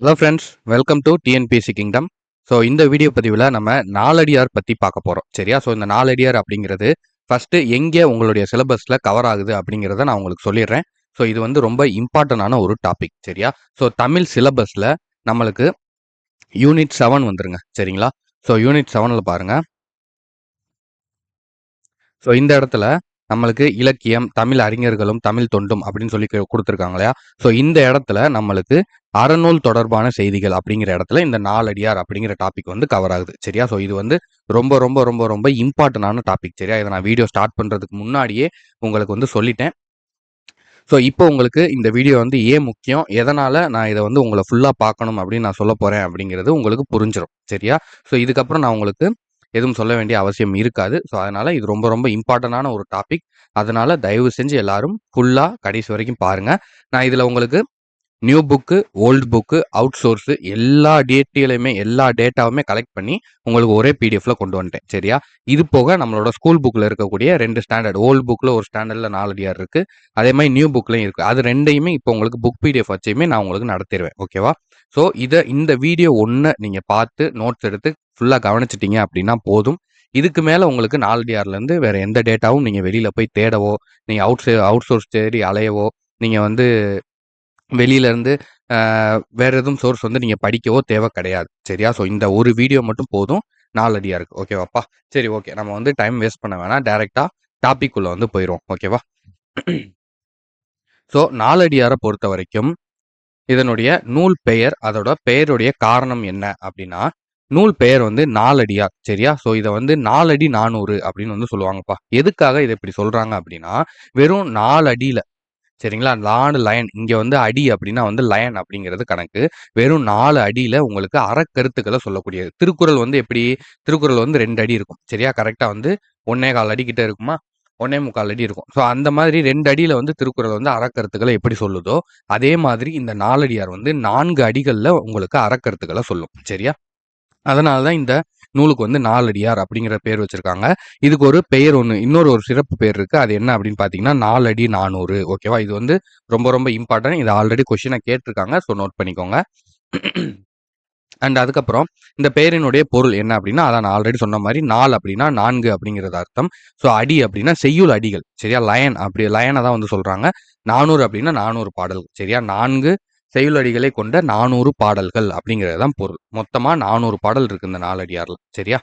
Hello friends, welcome to TNPSC kingdom. So இந்த video பதிவில் நம்ம நாலடியார் பற்றி பார்க்க போகிறோம். சரியா? ஸோ இந்த நாலடியார் அப்படிங்கிறது ஃபஸ்ட்டு எங்கே உங்களுடைய சிலபஸில் கவர் ஆகுது அப்படிங்கிறத நான் உங்களுக்கு சொல்லிடுறேன். ஸோ இது வந்து ரொம்ப இம்பார்ட்டண்டான ஒரு டாபிக். சரியா? ஸோ தமிழ் சிலபஸில் நம்மளுக்கு யூனிட் 7 வந்துருங்க. சரிங்களா? ஸோ யூனிட் 7ல் பாருங்கள். ஸோ இந்த இடத்துல நம்மளுக்கு இலக்கியம், தமிழ் அறிஞர்களும் தமிழ் தொண்டும் அப்படின்னு சொல்லி கொடுத்துருக்காங்க இல்லையா? ஸோ இந்த இடத்துல நம்மளுக்கு அறநூல் தொடர்பான செய்திகள் அப்படிங்கிற இடத்துல இந்த நாலடியார் அப்படிங்கிற டாபிக் வந்து கவர் ஆகுது. சரியா? ஸோ இது வந்து ரொம்ப ரொம்ப ரொம்ப ரொம்ப இம்பார்ட்டண்டான டாபிக். சரியா? இதை நான் வீடியோ ஸ்டார்ட் பண்ணுறதுக்கு முன்னாடியே உங்களுக்கு வந்து சொல்லிட்டேன். ஸோ இப்போ உங்களுக்கு இந்த வீடியோ வந்து ஏன் முக்கியம், எதனால் நான் இதை வந்து உங்களை ஃபுல்லாக பார்க்கணும் அப்படின்னு நான் சொல்ல போகிறேன் அப்படிங்கிறது உங்களுக்கு புரிஞ்சிடும். சரியா? ஸோ இதுக்கப்புறம் நான் உங்களுக்கு எதுவும் சொல்ல வேண்டிய அவசியம் இருக்காது. ஸோ அதனால் இது ரொம்ப ரொம்ப இம்பார்ட்டண்டான ஒரு டாபிக். அதனால் தயவு செஞ்சு எல்லாரும் ஃபுல்லாக கடைசி வரைக்கும் பாருங்கள். நான் இதில் உங்களுக்கு new book, old book, out source எல்லா எல்லா டேட்டாவுமே கலெக்ட் பண்ணி உங்களுக்கு ஒரே பிடிஎஃப்ல கொண்டு வந்துட்டேன். சரியா? இது போக நம்மளோட ஸ்கூல் புக்கில் இருக்கக்கூடிய 2 ஸ்டாண்டர்ட், ஓல்டு புக்கில் ஒரு ஸ்டாண்டர்டில் 4 அடியார் இருக்குது. அதே மாதிரி நியூ புக்லையும் இருக்குது. அது ரெண்டையுமே இப்போ உங்களுக்கு புக் பிடிஎஃப் வச்சையுமே நான் உங்களுக்கு நடத்திடுவேன். ஓகேவா? ஸோ இந்த வீடியோ ஒன்று நீங்கள் பார்த்து நோட்ஸ் எடுத்து ஃபுல்லாக கவனிச்சிட்டிங்க அப்படின்னா போதும். இதுக்கு மேலே உங்களுக்கு 4 அடியார்லேருந்து வேறு எந்த டேட்டாவும் நீங்கள் வெளியில் போய் தேடவோ, நீங்கள் அவுட் சோர்ஸ் தேடி அலையவோ, நீங்கள் வந்து வெளியிலேருந்து வேறு எதுவும் சோர்ஸ் வந்து நீங்கள் படிக்கவோ தேவை கிடையாது. சரியா? ஸோ இந்த ஒரு வீடியோ மட்டும் போதும் 4 அடியாருக்கு. ஓகேவாப்பா? சரி, ஓகே. நம்ம வந்து டைம் வேஸ்ட் பண்ண வேணாம். டைரெக்டாக டாபிக் உள்ள வந்து போயிடுவோம். ஓகேவா? ஸோ 4 அடியாரை பொறுத்த வரைக்கும் இதனுடைய நூல் பெயர், அதோட பெயருடைய காரணம் என்ன அப்படின்னா, நூல் பெயர் வந்து நாலடியார். சரியா? ஸோ இதை வந்து 4 அடி 400 அப்படின்னு வந்து சொல்லுவாங்கப்பா. எதுக்காக இதை இப்படி சொல்கிறாங்க அப்படின்னா, வெறும் 4 அடியில், சரிங்களா, 4 லயன், இங்கே வந்து அடி அப்படின்னா வந்து லயன் அப்படிங்கிறது கணக்கு. வெறும் 4 அடியில் உங்களுக்கு அறக்கருத்துக்களை சொல்லக்கூடியது. திருக்குறள் வந்து எப்படி? திருக்குறள் வந்து 2 அடி இருக்கும். சரியா? கரெக்டாக வந்து 1.25 அடி கிட்ட இருக்குமா? 1.25 அடி இருக்கும். ஸோ அந்த மாதிரி 2 அடியில் வந்து திருக்குறள் வந்து அறக்கருத்துக்களை எப்படி சொல்லுதோ, அதே மாதிரி இந்த நாலடியார் வந்து 4 அடிகளில் உங்களுக்கு அறக்கருத்துக்களை சொல்லும். சரியா? அதனால தான் இந்த நூலுக்கு வந்து நாலடியார் அப்படிங்கிற பேர் வச்சிருக்காங்க. இதுக்கு ஒரு பெயர் இன்னொரு ஒரு சிறப்பு பேர் இருக்கு. அது என்ன அப்படின்னு பார்த்தீங்கன்னா 4 அடி 400. ஓகேவா? இது வந்து ரொம்ப ரொம்ப இம்பார்ட்டன்ட். இது ஆல்ரெடி கொஸ்டினை கேட்டிருக்காங்க. ஸோ நோட் பண்ணிக்கோங்க. அண்ட் அதுக்கப்புறம் இந்த பெயரினுடைய பொருள் என்ன அப்படின்னா, அதான் நான் ஆல்ரெடி சொன்ன மாதிரி 4 அப்படின்னா 4 அப்படிங்கிறது அர்த்தம். ஸோ அடி அப்படின்னா செய்யுள் அடிகள். சரியா? லயனை தான் வந்து சொல்றாங்க. 400 அப்படின்னா 400 பாடல்கள். சரியா? 4 செய்யுளடிகளை கொண்ட 400 பாடல்கள் அப்படிங்கிறது தான் பொருள். மொத்தமா 400 பாடல் இருக்கு இந்த நாலடியார்ல. சரியா?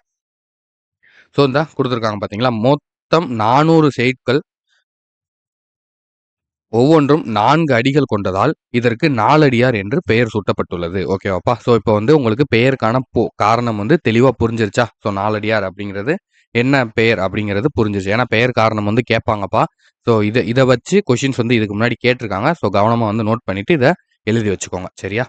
ஸோ இந்த கொடுத்துருக்காங்க பார்த்தீங்களா? மொத்தம் 400 செய்யுட்கள், ஒவ்வொன்றும் 4 அடிகள் கொண்டதால் இதற்கு நாலடியார் என்று பெயர் சூட்டப்பட்டுள்ளது. ஓகேவாப்பா? ஸோ இப்போ வந்து உங்களுக்கு பெயருக்கான காரணம் வந்து தெளிவாக புரிஞ்சிருச்சா? ஸோ நாலடியார் அப்படிங்கிறது என்ன பெயர் அப்படிங்கிறது புரிஞ்சிருச்சு. ஏன்னா பெயர் காரணம் வந்து கேட்பாங்கப்பா. ஸோ இதை வச்சு கொஷின்ஸ் வந்து இதுக்கு முன்னாடி கேட்டிருக்காங்க. ஸோ கவனமாக வந்து நோட் பண்ணிட்டு இதை எழுதி வச்சுக்கோங்க. சரியா?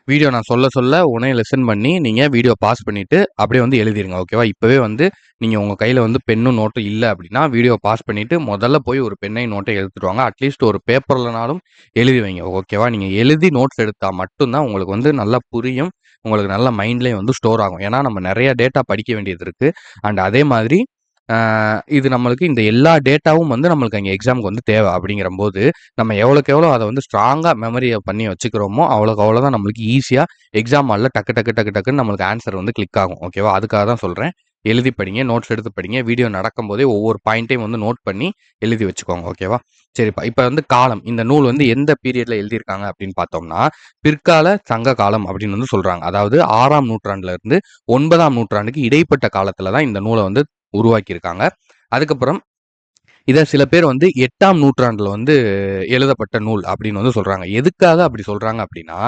வீடியோ நான் சொல்ல சொல்ல உடனே லெசன் பண்ணி நீங்கள் வீடியோ பாஸ் பண்ணிவிட்டு அப்படியே வந்து எழுதிருங்க. ஓகேவா? இப்போவே வந்து நீங்கள் உங்கள் கையில் வந்து பென்னும் நோட்டும் இல்லை அப்படின்னா வீடியோ பாஸ் பண்ணிவிட்டு முதல்ல போய் ஒரு பெண்ணையும் நோட்டை எடுத்துட்டு வாங்க. அட்லீஸ்ட் ஒரு பேப்பர்லனாலும் எழுதி வைங்க. ஓகேவா? நீங்கள் எழுதி நோட்ஸ் எடுத்தால் மட்டும்தான் உங்களுக்கு வந்து நல்லா புரியும். உங்களுக்கு நல்ல மைண்ட்லேயே வந்து ஸ்டோர் ஆகும். ஏன்னா நம்ம நிறைய டேட்டா படிக்க வேண்டியது இருக்குது. அண்ட் அதே மாதிரி இது நம்மளுக்கு இந்த எல்லா டேட்டாவும் வந்து நம்மளுக்கு அங்கே எக்ஸாமுக்கு வந்து தேவை. அப்படிங்கிறம்போது நம்ம எவ்வளோக்கு எவ்வளோ அதை வந்து ஸ்ட்ராங்காக மெமரியை பண்ணி வச்சுக்கிறோமோ அவ்வளோக்கு அவ்வளோதான் நம்மளுக்கு ஈஸியாக எக்ஸாம் ஹாலில் டக்கு டக்கு டக்கு டக்குன்னு நம்மளுக்கு ஆன்சர் வந்து கிளிக் ஆகும். ஓகேவா? அதுக்காக தான் சொல்கிறேன். எழுதி படிங்க, நோட்ஸ் எடுத்து படிங்க. வீடியோ நடக்கும்போதே ஒவ்வொரு பாயிண்ட்டையும் வந்து நோட் பண்ணி எழுதி வச்சுக்கோங்க. ஓகேவா? சரிப்பா. இப்போ வந்து காலம், இந்த நூல் வந்து எந்த பீரியடில் எழுதியிருக்காங்க அப்படின்னு பார்த்தோம்னா, பிற்கால சங்க காலம் அப்படின்னு வந்து சொல்கிறாங்க. அதாவது 6ஆம் நூற்றாண்டுல இருந்து 9ஆம் நூற்றாண்டுக்கு இடைப்பட்ட காலத்தில் தான் இந்த நூலை வந்து உருவாக்கியிருக்காங்க. அதுக்கப்புறம் இதை சில பேர் வந்து 8ஆம் நூற்றாண்டில் வந்து எழுதப்பட்ட நூல் அப்படின்னு வந்து சொல்கிறாங்க. எதுக்காக அப்படி சொல்கிறாங்க அப்படின்னா,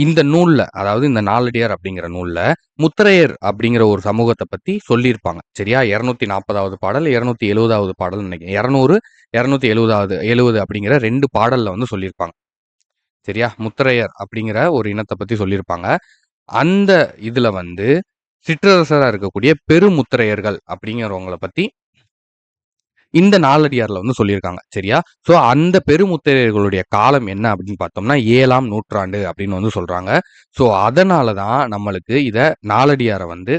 இந்த நூலில், அதாவது இந்த நாலடியார் அப்படிங்கிற நூலில் முத்திரையர் அப்படிங்கிற ஒரு சமூகத்தை பற்றி சொல்லியிருப்பாங்க. சரியா? 240வது பாடல், 270வது பாடல் நினைக்கிறேன். 200, 270 அப்படிங்கிற 2 பாடலில் வந்து சொல்லியிருப்பாங்க. சரியா? முத்திரையர் அப்படிங்கிற ஒரு இனத்தை பற்றி சொல்லியிருப்பாங்க. அந்த இதில் வந்து சிற்றரசராக இருக்கக்கூடிய பெருமுத்திரையர்கள் அப்படிங்கிறவங்களை பற்றி இந்த நாலடியார்ல வந்து சொல்லியிருக்காங்க. சரியா? ஸோ அந்த பெருமுத்திரையர்களுடைய காலம் என்ன அப்படின்னு பார்த்தோம்னா 7ஆம் நூற்றாண்டு அப்படின்னு வந்து சொல்றாங்க. ஸோ அதனால தான் நம்மளுக்கு இதை நாலடியாரை வந்து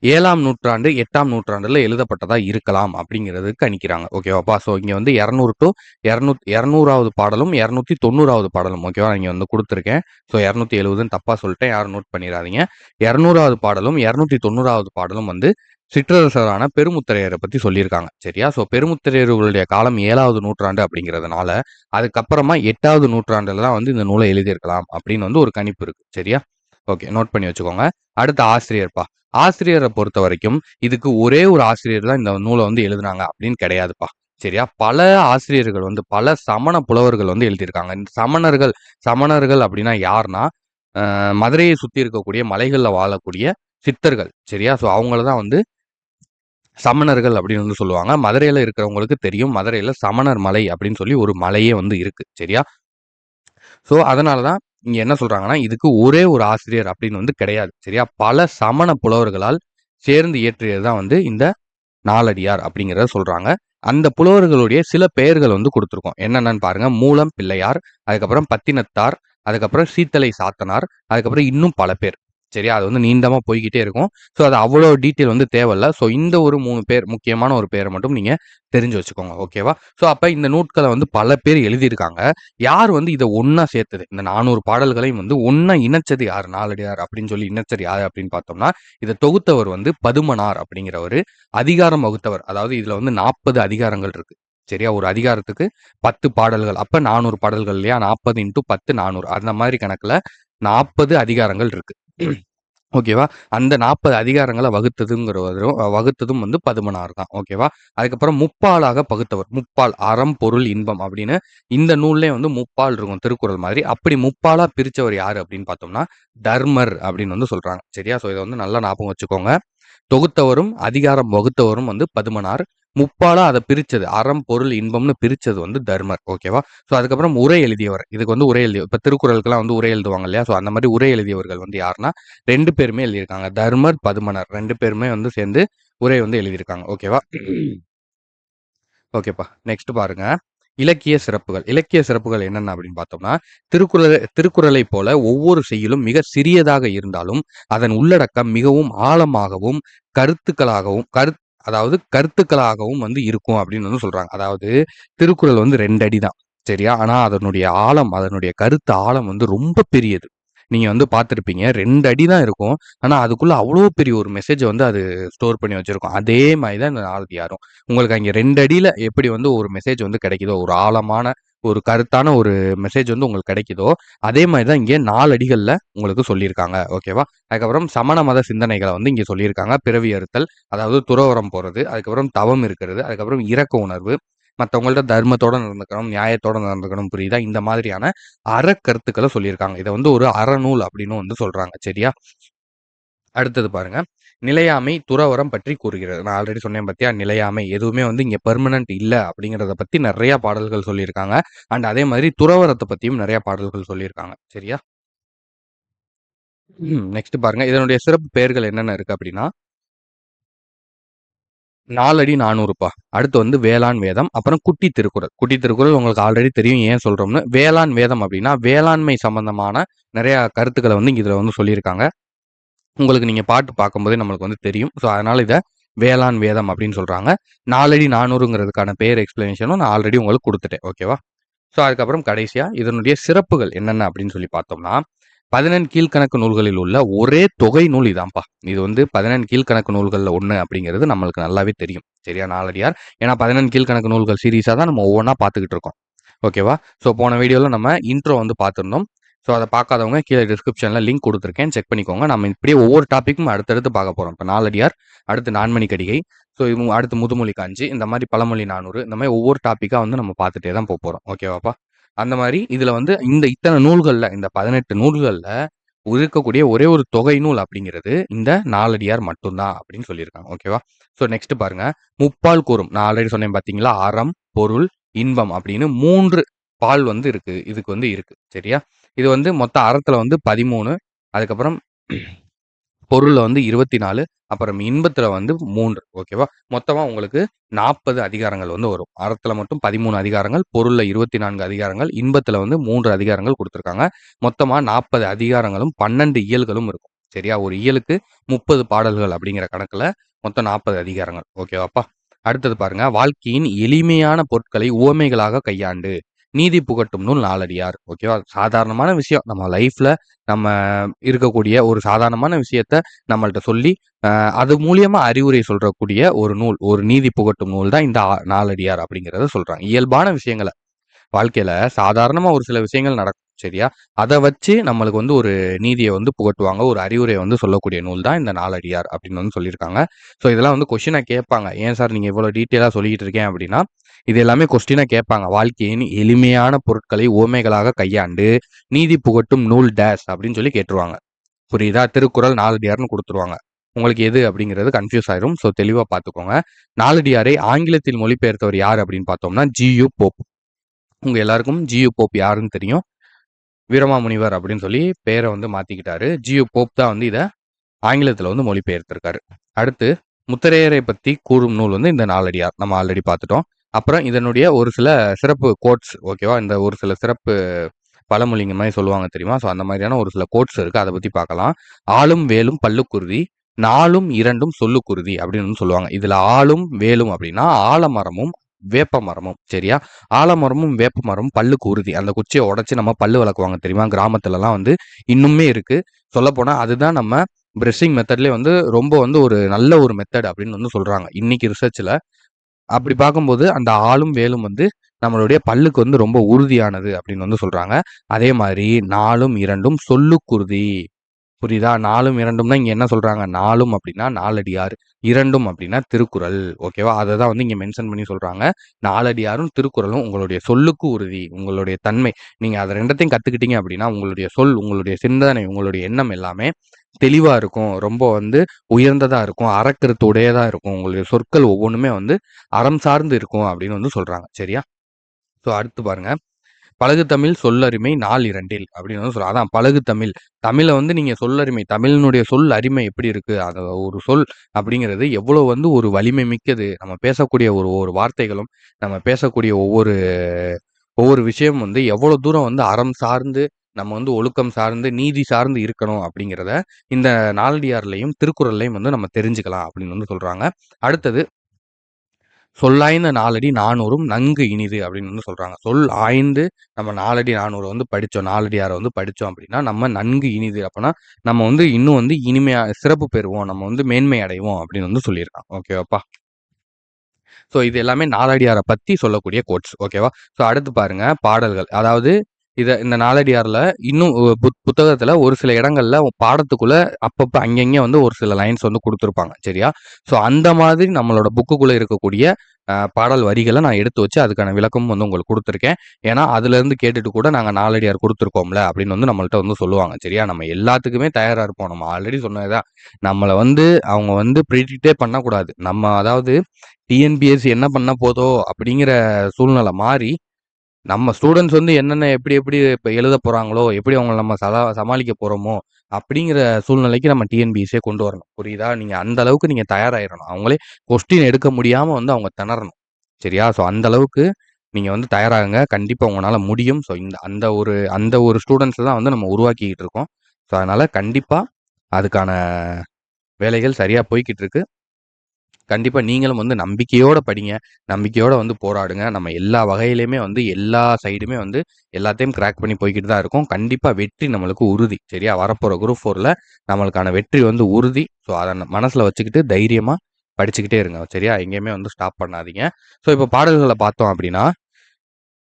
7ஆம் நூற்றாண்டு, 8ஆம் நூற்றாண்டுல எழுதப்பட்டதா இருக்கலாம் அப்படிங்கிறது கணிக்கிறாங்க. ஓகேவாப்பா. ஸோ இங்க வந்து 200 டூ 200வது பாடலும், 290வது பாடலும் ஓகேவா? இங்க வந்து குடுத்துருக்கேன். ஸோ 270ன்னு தப்பா சொல்லிட்டேன். யாரும் நோட் பண்ணிறாதீங்க. 200வது பாடலும், 290வது பாடலும் வந்து சிற்றரசரான பெருமுத்தரையர பத்தி சொல்லியிருக்காங்க. சரியா? ஸோ பெருமுத்தரையர்களுடைய காலம் 7வது நூற்றாண்டு அப்படிங்கிறதுனால, அதுக்கப்புறமா 8வது நூற்றாண்டுல தான் வந்து இந்த நூலை எழுதியிருக்கலாம் அப்படின்னு வந்து ஒரு கணிப்பு இருக்கு. சரியா? ஓகே. நோட் பண்ணி வச்சுக்கோங்க. அடுத்து ஆசிரியர்ப்பா. ஆசிரியரை பொறுத்த வரைக்கும் இதுக்கு ஒரே ஒரு ஆசிரியர் தான் இந்த நூலை வந்து எழுதுனாங்க அப்படின்னு கிடையாதுப்பா. சரியா? பல ஆசிரியர்கள் வந்து பல சமண புலவர்கள் வந்து எழுதியிருக்காங்க. இந்த சமணர்கள் அப்படின்னா யாருன்னா மதுரையை சுத்தி இருக்கக்கூடிய மலைகள்ல வாழக்கூடிய சித்தர்கள். சரியா? ஸோ அவங்கள தான் வந்து சமணர்கள் அப்படின்னு வந்து சொல்லுவாங்க. மதுரையில இருக்கிறவங்களுக்கு தெரியும். மதுரையில சமணர் மலை அப்படின்னு சொல்லி ஒரு மலையே வந்து இருக்கு. சரியா? ஸோ அதனால தான் இங்க என்ன சொல்றாங்கன்னா, இதுக்கு ஒரே ஒரு ஆசிரியர் அப்படின்னு வந்து கிடையாது. சரியா? பல சமண புலவர்களால் சேர்ந்து இயற்றியது தான் வந்து இந்த நாலடியார் அப்படிங்கிறத சொல்றாங்க. அந்த புலவர்களுடைய சில பெயர்கள் வந்து குடுத்துருக்கோம். என்னென்னன்னு பாருங்க. மூலம் பிள்ளையார், அதுக்கப்புறம் பத்தினத்தார், அதுக்கப்புறம் சீத்தலை சாத்தனார், அதுக்கப்புறம் இன்னும் பல பேர். சரியா? அது வந்து நீண்டமா போய்க்கிட்டே இருக்கும். ஸோ அது அவ்வளோ டீட்டெயில் வந்து தேவையில்ல. ஸோ இந்த ஒரு 3 பேர் முக்கியமான ஒரு பேர மட்டும் நீங்க தெரிஞ்சு வச்சுக்கோங்க. ஓகேவா? ஸோ அப்ப இந்த நூட்கள வந்து பல பேர் எழுதியிருக்காங்க. யார் வந்து இத ஒண்ணா சேர்த்தது? இந்த 400 பாடல்களையும் வந்து ஒண்ணா இணைச்சது யாரு? நாலடியார் அப்படின்னு சொல்லி இணைச்சது யாரு அப்படின்னு பார்த்தோம்னா, இத தொகுத்தவர் வந்து பதுமனார் அப்படிங்கிறவரு. அதிகாரம் வகுத்தவர். அதாவது இதுல வந்து 40 அதிகாரங்கள் இருக்கு. சரியா? ஒரு அதிகாரத்துக்கு 10 பாடல்கள். அப்ப 400 பாடல்கள் இல்லையா? 40 இன்டூ 10 400. அந்த மாரி கணக்குல 40 அதிகாரங்கள் இருக்கு. ஓகேவா? அந்த 40 அதிகாரங்கள வகுத்ததும் வந்து பதுமனார் தான். ஓகேவா? அதுக்கப்புறம் முப்பாலாக பகுத்தவர். முப்பால் அறம், பொருள், இன்பம் அப்படின்னு இந்த நூல்லே வந்து முப்பால் இருக்கும். திருக்குறள் மாதிரி. அப்படி முப்பாலா பிரிச்சவர் யாரு அப்படின்னு பார்த்தோம்னா, தர்மர் அப்படின்னு வந்து சொல்றாங்க. சரியா? ஸோ இத வந்து நல்லா ஞாபகம் வச்சுக்கோங்க. தொகுத்தவரும், அதிகாரம் வகுத்தவரும் வந்து பதுமனார். முப்பாலா அத பிரிச்சது. அறம், பொருள், இன்பம்னு பிரிச்சது வந்து தர்மர். ஓகேவா? ஸோ அதுக்கப்புறம் உரை எழுதியவர். இதுக்கு வந்து உரை எழுதியவர். இப்ப திருக்குறளுக்கெல்லாம் வந்து உரை எழுதுவாங்க இல்லையா? ஸோ அந்த மாரி உரை எழுதியவர்கள் வந்து யாருன்னா, 2 பேருமே எழுதியிருக்காங்க. தர்மர், பதுமனார் 2 பேருமே வந்து சேர்ந்து உரை வந்து எழுதியிருக்காங்க. ஓகேவா? ஓகேப்பா. நெக்ஸ்ட் பாருங்க. இலக்கிய சிறப்புகள். இலக்கிய சிறப்புகள் என்னென்ன அப்படின்னு பார்த்தோம்னா, திருக்குறளைப் போல ஒவ்வொரு செய்யுளும் மிக சிறியதாக இருந்தாலும், அதன் உள்ளடக்கம் மிகவும் ஆழமாகவும், கருத்துக்களாகவும் கருத்துக்களாகவும் வந்து இருக்கும் அப்படின்னு வந்து சொல்றாங்க. அதாவது திருக்குறள் வந்து 2 அடி தான். சரியா? ஆனா அதனுடைய ஆழம், அதனுடைய கருத்து ஆழம் வந்து ரொம்ப பெரியது. நீங்க வந்து பார்த்திருப்பீங்க. 2 அடி தான் இருக்கும். ஆனா அதுக்குள்ள அவ்வளோ பெரிய ஒரு மெசேஜ வந்து அது ஸ்டோர் பண்ணி வச்சிருக்கும். அதே மாரி தான் இந்த நாலடியாரும். உங்களுக்கு அங்கே 2 அடியில எப்படி வந்து ஒரு மெசேஜ் வந்து கிடைக்குதோ, ஒரு ஆழமான, ஒரு கருத்தான ஒரு மெசேஜ் வந்து உங்களுக்கு கிடைக்குதோ, அதே மாரி தான் இங்கே 4 அடிகள்ல உங்களுக்கு சொல்லியிருக்காங்க. ஓகேவா? அதுக்கப்புறம் சமண மத சிந்தனைகள வந்து இங்க சொல்லியிருக்காங்க. பிறவி அறுத்தல், அதாவது துறவறம் போறது, அதுக்கப்புறம் தவம் இருக்கிறது, அதுக்கப்புறம் இரக்க உணர்வு, மத்தவங்கள்ட்ட தர்மத்தோட நடந்துக்கணும், நியாயத்தோட நடந்துக்கணும். புரியுதா? இந்த மாதிரியான அறக்கருத்துக்கள சொல்லியிருக்காங்க. இத வந்து ஒரு அறநூல் அப்படின்னு வந்து சொல்றாங்க. சரியா? அடுத்தது பாருங்க. நிலையாமை, துறவறம் பற்றி கூறுகிறது. நான் ஆல்ரெடி சொன்னேன் பாத்தியா? நிலையாமை எதுவுமே வந்து இங்க பெர்மனன்ட் இல்ல அப்படிங்கிறத பத்தி நெறைய பாடல்கள் சொல்லியிருக்காங்க. அண்ட் அதே மாதிரி துறவரத்த பத்தியும் நெறைய பாடல்கள் சொல்லியிருக்காங்க. சரியா? நெக்ஸ்ட் பாருங்க. இதனுடைய சிறப்பு பெயர்கள் என்னென்ன இருக்கு அப்படின்னா, 4 அடி 400ப்பா. அடுத்து வந்து வேளாண் வேதம். அப்புறம் குட்டி திருக்குறள். குட்டி திருக்குறள் உங்களுக்கு ஆல்ரெடி தெரியும் ஏன் சொல்றோம்னு. வேளாண் வேதம் அப்படின்னா, வேளாண்மை சம்பந்தமான நெறைய கருத்துக்கள வந்து இதுல வந்து சொல்லியிருக்காங்க. உங்களுக்கு நீங்க பாட்டு பார்க்கும்போதே நம்மளுக்கு வந்து தெரியும். ஸோ, அதனால இத வேளாண் வேதம் அப்படின்னு சொல்றாங்க. 4 அடி 400ங்கிறதுக்கான பேர் எக்ஸ்ப்ளனேஷனும் நான் ஆல்ரெடி உங்களுக்கு குடுத்துட்டேன். ஓகேவா? ஸோ, அதுக்கப்புறம் கடைசியா இதனுடைய சிறப்புகள் என்னென்ன அப்படின்னு சொல்லி பார்த்தோம்னா, 14 கீழ்க்கணக்கு நூல்களில் உள்ள ஒரே தொகை நூல் இதான்ப்பா. இது வந்து 14 கீழ்க்கணக்கு நூல்கள்ல ஒண்ணு அப்படிங்கிறது நம்மளுக்கு நல்லாவே தெரியும். சரியா? நாலடியார். ஏன்னா 14 கீழ்க்கணக்கு நூல்கள் சீரிஸா தான் நம்ம ஒவ்வொன்னா பார்த்துக்கிட்டு இருக்கோம். ஓகேவா? ஸோ, போன வீடியோல நம்ம இன்ட்ரோ வந்து பார்த்திருந்தோம். ஸோ, அத பார்க்காதவங்க கீழ டிஸ்கிரிப்ஷன்ல லிங்க் குடுத்துருக்கேன். செக் பண்ணிக்கோங்க. நம்ம இப்படியே ஒவ்வொரு டாபிக்கும் அடுத்தடுத்து பார்க்க போறோம். இப்ப நாலடியார், அடுத்து நான்மணி கடிகை, ஸோ அடுத்து முதுமொழி காஞ்சி, இந்த மாரி பழமொழி 400 இந்த மாரி ஒவ்வொரு டாபிக்கா வந்து நம்ம பார்த்துட்டே தான் போறோம். ஓகேவாப்பா? அந்த மாரி இதுல வந்து இத்தன நூல்கள்ல, இந்த 18 நூல்கள்ல இருக்கக்கூடிய ஒரே ஒரு தொகை நூல் அப்படிங்கிறது இந்த நாலடியார் மட்டும் தான் அப்படின்னு சொல்லியிருக்காங்க. ஓகேவா? ஸோ நெக்ஸ்ட் பாருங்க. முப்பால் கூறும். நான் ஆல்ரெடி சொன்னேன் பார்த்தீங்களா? அறம், பொருள், இன்பம் அப்படின்னு 3 பால் வந்து இருக்கு. இதுக்கு வந்து இருக்கு. சரியா? இது வந்து மொத்த அறத்துல வந்து 13 அதுக்கப்புறம் பொருள்ல வந்து 24 அப்புறம் இன்பத்துல வந்து 3 ஓகேவா? மொத்தமா உங்களுக்கு 40 அதிகாரங்கள் வந்து வரும். அறத்துல மட்டும் 13 அதிகாரங்கள், பொருள்ல 24 அதிகாரங்கள், இன்பத்துல வந்து 3 அதிகாரங்கள் குடுத்திருக்காங்க. மொத்தமா 40 அதிகாரங்களும் 12 இயல்களும் இருக்கும். சரியா? ஒரு இயலுக்கு 30 பாடல்கள் அப்படிங்கிற கணக்குல மொத்தம் 40 அதிகாரங்கள். ஓகேவாப்பா? அடுத்தது பாருங்க. வாழ்க்கையின் எளிமையான பொருட்களை உவமைகளாக கையாண்டு நீதி புகட்டும் நூல் நாலடியார். ஓகேவா? சாதாரணமான விஷயம். நம்ம லைஃப்ல நம்ம இருக்கக்கூடிய ஒரு சாதாரணமான விஷயத்த நம்மள்ட்ட சொல்லி, அது மூலியமா அறிவுரை சொல்றக்கூடிய ஒரு நூல். ஒரு நீதி புகட்டும் நூல் தான் இந்த நாலடியார் அப்படிங்கிறத சொல்றாங்க. இயல்பான விஷயங்கள வாழ்க்கையில சாதாரணமா ஒரு சில விஷயங்கள் நடக்கும். சரியா? அத வச்சு நம்மளுக்கு வந்து ஒரு நீதிய வந்து புகட்டுவாங்க. ஒரு அறிவுரைய வந்து சொல்லக்கூடிய நூல் தான் இந்த நாலடியார் அப்படின்னு வந்து சொல்லியிருக்காங்க. ஸோ இதெல்லாம் வந்து கொஸ்டினா கேட்பாங்க. ஏன் சார் நீங்க இவ்வளோ டீட்டெயிலா சொல்லிக்கிட்டு இருக்கேன் அப்படின்னா, இது எல்லாமே கொஸ்டினா கேட்பாங்க. வாழ்க்கையின் எளிமையான பொருட்களை உவமைகளாக கையாண்டு நீதி புகட்டும் நூல் டேஷ் அப்படின்னு சொல்லி கேட்டுருவாங்க. புரியுதா? திருக்குறள், நாலடியார்ன்னு குடுத்துருவாங்க. உங்களுக்கு எது அப்படிங்கிறது கன்ஃப்யூஸ் ஆயிரும். ஸோ தெளிவா பார்த்துக்கோங்க. நாலடியாரை ஆங்கிலத்தில் மொழிபெயர்த்தவர் யார் அப்படின்னு பார்த்தோம்னா, ஜி.யு. போப். உங்க எல்லாருக்கும் ஜி.யு. போப் யாருன்னு தெரியும். வீரமாமுனிவர் அப்படின்னு சொல்லி பேர வந்து மாத்திக்கிட்டாரு. ஜி.யு. போப் தான் வந்து இத ஆங்கிலத்துல வந்து மொழிபெயர்த்திருக்காரு. அடுத்து முத்தரையரை பத்தி கூறும் நூல் வந்து இந்த நாலடியார். நம்ம ஆல்ரெடி பார்த்துட்டோம். அப்புறம் இதனுடைய ஒரு சில சிறப்பு கோட்ஸ் ஓகேவா? இந்த ஒரு சில சிறப்பு பழமொழிங்க மாரி சொல்லுவாங்க தெரியுமா? ஸோ அந்த மாதிரியான ஒரு சில கோட்ஸ் இருக்கு. அத பத்தி பார்க்கலாம். "ஆலும் வேலும் பல்லுக்குறுதி, நாலும் இரண்டும் சொல்லுக்குறுதி" அப்படின்னு வந்து சொல்லுவாங்க. இதுல ஆலும், வேலும் அப்படின்னா ஆலமரமும், வேப்ப மரமும். சரியா? ஆலமரமும், வேப்ப மரமும் பல்லுக்கு உறுதி. அந்த குச்சிய உடைச்சு நம்ம பல்லு விளக்குவாங்க தெரியுமா? கிராமத்துலலாம் வந்து இன்னுமே இருக்கு. சொல்லப்போனா அதுதான் நம்ம பிரஷிங் மெத்தட்லயே வந்து ரொம்ப வந்து ஒரு நல்ல ஒரு மெத்தட் அப்படின்னு வந்து சொல்றாங்க. இன்னைக்கு ரிசர்ச்ல. அப்படி பார்க்கும்போது அந்த ஆலும், வேலும் வந்து நம்மளுடைய பல்லுக்கு வந்து ரொம்ப உறுதியானது அப்படின்னு வந்து சொல்றாங்க. அதே மாதிரி 4ம் 2ம் சொல்லுக்குறுதி. புரியுதா? 4ம் 2ம்னா இங்க என்ன சொல்றாங்க? 4ம் அப்படின்னா நாலடியார். 2ம் அப்படின்னா திருக்குறள். ஓகேவா? அத தான் வந்து இங்க மென்ஷன் பண்ணி சொல்றாங்க. நாலடியாரும், திருக்குறளும் உங்களுடைய சொல்லுக்கு உறுதி. உங்களுடைய தன்மை. நீங்க அத 2த்தையும் கத்துக்கிட்டீங்க அப்படின்னா, உங்களுடைய சொல், உங்களுடைய சிந்தனை, உங்களுடைய எண்ணம் எல்லாமே தெளிவா இருக்கும். ரொம்ப வந்து உயர்ந்ததா இருக்கும். அறக்கருத்து உடையதா இருக்கும். உங்களுடைய சொற்கள் ஒவ்வொன்னுமே வந்து அறம் சார்ந்து இருக்கும் அப்படின்னு வந்து சொல்றாங்க. சரியா? ஸோ அடுத்து பாருங்க. பழகு தமிழ் சொல்லரிமை நால் இரண்டில் அப்படின்னு வந்து சொல்றாங்க. அதான் பழகு தமிழ். தமிழ வந்து நீங்க சொல்லரிமை, தமிழினுடைய சொல் அருமை எப்படி இருக்கு? அது ஒரு சொல் அப்படிங்கிறது எவ்வளோ வந்து ஒரு வலிமை மிக்கது. நம்ம பேசக்கூடிய ஒரு ஒரு வார்த்தைகளும், நம்ம பேசக்கூடிய ஒவ்வொரு ஒவ்வொரு விஷயம் வந்து எவ்வளோ தூரம் வந்து அறம் சார்ந்து, நம்ம வந்து ஒழுக்கம் சார்ந்து, நீதி சார்ந்து இருக்கணும் அப்படிங்கிறத இந்த நாலடியார்லயும், திருக்குறள்லயும் வந்து நம்ம தெரிஞ்சுக்கலாம் அப்படின்னு வந்து சொல்றாங்க. அடுத்தது சொல்லாய்ந்த நாலடி நானூறும் நன்கு இனிது அப்படின்னு வந்து சொல்றாங்க. சொல் ஆய்ந்து நம்ம நாலடி 400 வந்து படிச்சோம். நாலடியார வந்து படிச்சோம் அப்படின்னா, நம்ம நன்கு இனிது. அப்பன்னா நம்ம வந்து இன்னும் வந்து இனிமையா சிறப்பு பெறுவோம். நம்ம வந்து மேன்மை அடைவோம் அப்படின்னு வந்து சொல்லியிருக்காங்க. ஓகேவாப்பா? ஸோ இது எல்லாமே நாலடியார பத்தி சொல்லக்கூடிய கோட்ஸ். ஓகேவா? ஸோ அடுத்து பாருங்க பாடல்கள். அதாவது இந்த நாலடியார்ல இன்னும் புத்தகத்துல ஒரு சில இடங்கள்ல பாடத்துக்குள்ள அப்பப்ப அங்கங்க வந்து ஒரு சில லைன்ஸ் வந்து குடுத்திருப்பாங்க. சரியா? ஸோ அந்த மாதிரி நம்மளோட புக்குக்குள்ள இருக்கக்கூடிய பாடல் வரிகள நான் எடுத்து வச்சு அதுக்கான விளக்கமும் வந்து உங்களுக்கு குடுத்துருக்கேன். ஏன்னா, அதுலருந்து கேட்டுட்டு கூட நாங்க நாலடியார் குடுத்துருக்கோம்ல அப்படின்னு வந்து நம்மள்ட்ட வந்து சொல்லுவாங்க. சரியா? நம்ம எல்லாத்துக்குமே தயாரா இருப்போம். நம்ம ஆல்ரெடி சொன்னது தான். நம்மள வந்து அவங்க வந்து ப்ரிடிக்ட்டே பண்ணக்கூடாது. நம்ம அதாவது டிஎன்பிஎஸ்சி என்ன பண்ண போதோ அப்படிங்கிற சூழ்நிலை மாறி, நம்ம ஸ்டூடண்ட்ஸ் வந்து என்னென்ன எப்படி எப்படி இப்ப எழுதப் போறாங்களோ, எப்படி அவங்கள நம்ம சமாளிக்க போறோமோ, அப்படிங்கிற சூழ்நிலைக்கு நம்ம டிஎன்பிஎஸ்சிய கொண்டு வரணும். புரியுதா? நீங்க அந்த அளவுக்கு நீங்க தயாராயிரணும். அவங்களே கொஸ்டின் எடுக்க முடியாம வந்து அவங்க திணறணும். சரியா? ஸோ அந்த அளவுக்கு நீங்க வந்து தயாராகுங்க. கண்டிப்பா உங்கனால முடியும். ஸோ அந்த ஒரு ஸ்டூடண்ட்ஸ தான் வந்து நம்ம உருவாக்கிக்கிட்டு இருக்கோம். ஸோ அதனால கண்டிப்பா அதுக்கான வேலைகள் சரியா போய்க்கிட்டு இருக்கு. கண்டிப்பா நீங்களும் வந்து நம்பிக்கையோட படிங்க. நம்பிக்கையோட வந்து போராடுங்க. நம்ம எல்லா வகையிலயுமே வந்து எல்லா சைடுமே வந்து எல்லாத்தையும் கிராக் பண்ணி போய்க்கிட்டு தான் இருக்கோம். கண்டிப்பா வெற்றி நம்மளுக்கு உறுதி. சரியா? வரப்போற குரூப் 4ல நம்மளுக்கான வெற்றி வந்து உறுதி. ஸோ அத மனசுல வச்சுக்கிட்டு தைரியமா படிச்சுக்கிட்டே இருங்க. சரியா? எங்கேயுமே வந்து ஸ்டாப் பண்ணாதீங்க. ஸோ இப்ப பாடல்கள பார்த்தோம் அப்படின்னா,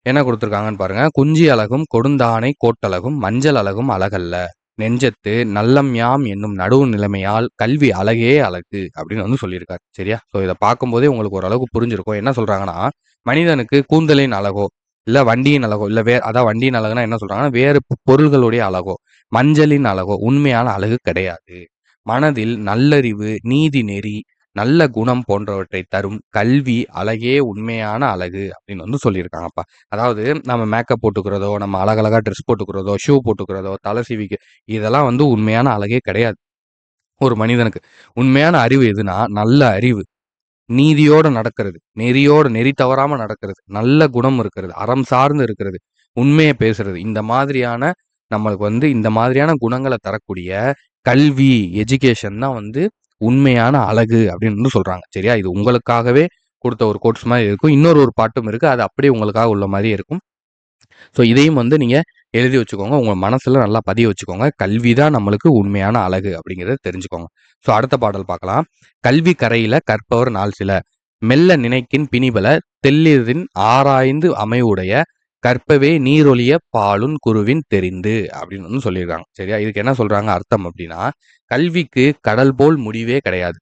என்ன குடுத்துருக்காங்கன்னு பாருங்க. "குஞ்சி அழகும் கொடுந்தானை கோட்டழகும் மஞ்சள் அழகும் அழகல்ல. நெஞ்சத்து நல்லம் யாம் என்னும் நடுவு நிலைமையால் கல்வி அழகே அழகு" அப்படின்னு வந்து சொல்லியிருக்காரு. சரியா? ஸோ இத பார்க்கும்போதே உங்களுக்கு ஓரளவுக்கு புரிஞ்சிருக்கும். என்ன சொல்றாங்கன்னா, மனிதனுக்கு கூந்தலின் அழகோ, இல்ல வண்டியின் அழகோ, இல்ல அதான் வண்டியின் அழகுனா என்ன சொல்றாங்கன்னா, வேறு பொருள்களுடைய அழகோ, மஞ்சளின் அழகோ உண்மையான அழகு கிடையாது. மனதில் நல்லறிவு, நீதி நெறி, நல்ல குணம் போன்றவற்றை தரும் கல்வி அழகே உண்மையான அழகு அப்படின்னு வந்து சொல்லியிருக்காங்கப்பா. அதாவது நம்ம மேக்கப் போட்டுக்கிறதோ, நம்ம அழகழகா ட்ரெஸ் போட்டுக்கிறதோ, ஷூ போட்டுக்கிறதோ, தலை சீவிக்க இதெல்லாம் வந்து உண்மையான அழகே கிடையாது. ஒரு மனிதனுக்கு. உண்மையான அறிவு எதுனா, நல்ல அறிவு. நீதியோட நடக்கிறது. நெறி தவறாம நடக்கிறது. நல்ல குணம் இருக்கிறது. அறம் சார்ந்து இருக்கிறது. உண்மைய பேசுறது. இந்த மாதிரியான நம்மளுக்கு வந்து இந்த மாதிரியான குணங்கள தரக்கூடிய கல்வி, எஜுகேஷன் தான் வந்து உண்மையான அழகு அப்படின்னு வந்து சொல்றாங்க. சரியா? இது உங்களுக்காகவே குடுத்த ஒரு கோட்ஸ் மாரி இருக்கும். இன்னொரு பாட்டும் இருக்கு. அது அப்படியே உங்களுக்காக உள்ள மாரியே இருக்கும். ஸோ இதையும் வந்து நீங்க எழுதி வச்சுக்கோங்க. உங்க மனசுல நல்லா பதிய வச்சுக்கோங்க. கல்வி தான் நம்மளுக்கு உண்மையான அழகு அப்படிங்கிறத தெரிஞ்சுக்கோங்க. ஸோ அடுத்த பாடல் பார்க்கலாம். கல்வி கரையில கற்பவர் நாள் சில, மெல்ல நினைக்கின் பிணிபல, தெள்ளிதின் ஆராய்ந்து அமைவுடைய, கற்பவே நீரொழிய பாலுன் குருவின் தெரிந்து அப்படின்னு வந்து சொல்லியிருக்காங்க. சரியா? இதுக்கு என்ன சொல்றாங்க அர்த்தம் அப்படின்னா, கல்விக்கு கடல் போல் முடிவே கிடையாது.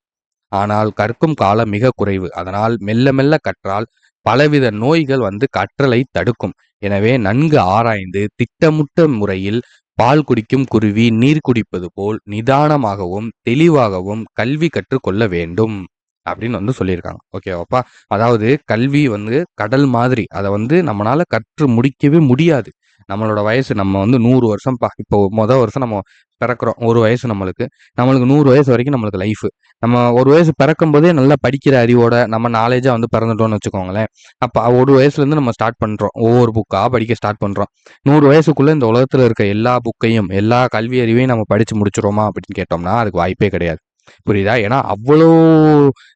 ஆனால் கற்கும் காலம் மிக குறைவு. அதனால் மெல்ல மெல்ல கற்றால் பலவித நோய்கள் வந்து கற்றலை தடுக்கும். எனவே நன்கு ஆராய்ந்து திட்டமிட்ட முறையில் பால் குடிக்கும் குருவி நீர் குடிப்பது போல் நிதானமாகவும் தெளிவாகவும் கல்வி கற்றுக்கொள்ள வேண்டும் அப்படின்னு வந்து சொல்லியிருக்காங்க. ஓகேவாப்பா? அதாவது கல்வி வந்து கடல் மாதிரி. அதை வந்து நம்மளால கற்று முடிக்கவே முடியாது. நம்மளோட வயசு நம்ம வந்து 100 வருஷம்ப்பா. இப்போ வருஷம் நம்ம பிறக்கிறோம். ஒரு வயசு நம்மளுக்கு. நம்மளுக்கு 100 வயசு வரைக்கும் நம்மளுக்கு லைஃப். நம்ம ஒரு வயசு பிறக்கும்போதே நல்லா படிக்கிற அறிவோட நம்ம நாலேஜா வந்து பிறந்துட்டோம்னு வச்சுக்கோங்களேன். அப்ப ஒரு வயசுலேருந்து நம்ம ஸ்டார்ட் பண்றோம். ஒவ்வொரு புக்கா படிக்க ஸ்டார்ட் பண்றோம். 100 வயசுக்குள்ள இந்த உலகத்துல இருக்க எல்லா புக்கையும், எல்லா கல்வி அறிவையும் நம்ம படிச்சு முடிச்சிருவோமா அப்படின்னு கேட்டோம்னா, அதுக்கு வாய்ப்பே கிடையாது. புரியுதா? ஏன்னா அவ்வளோ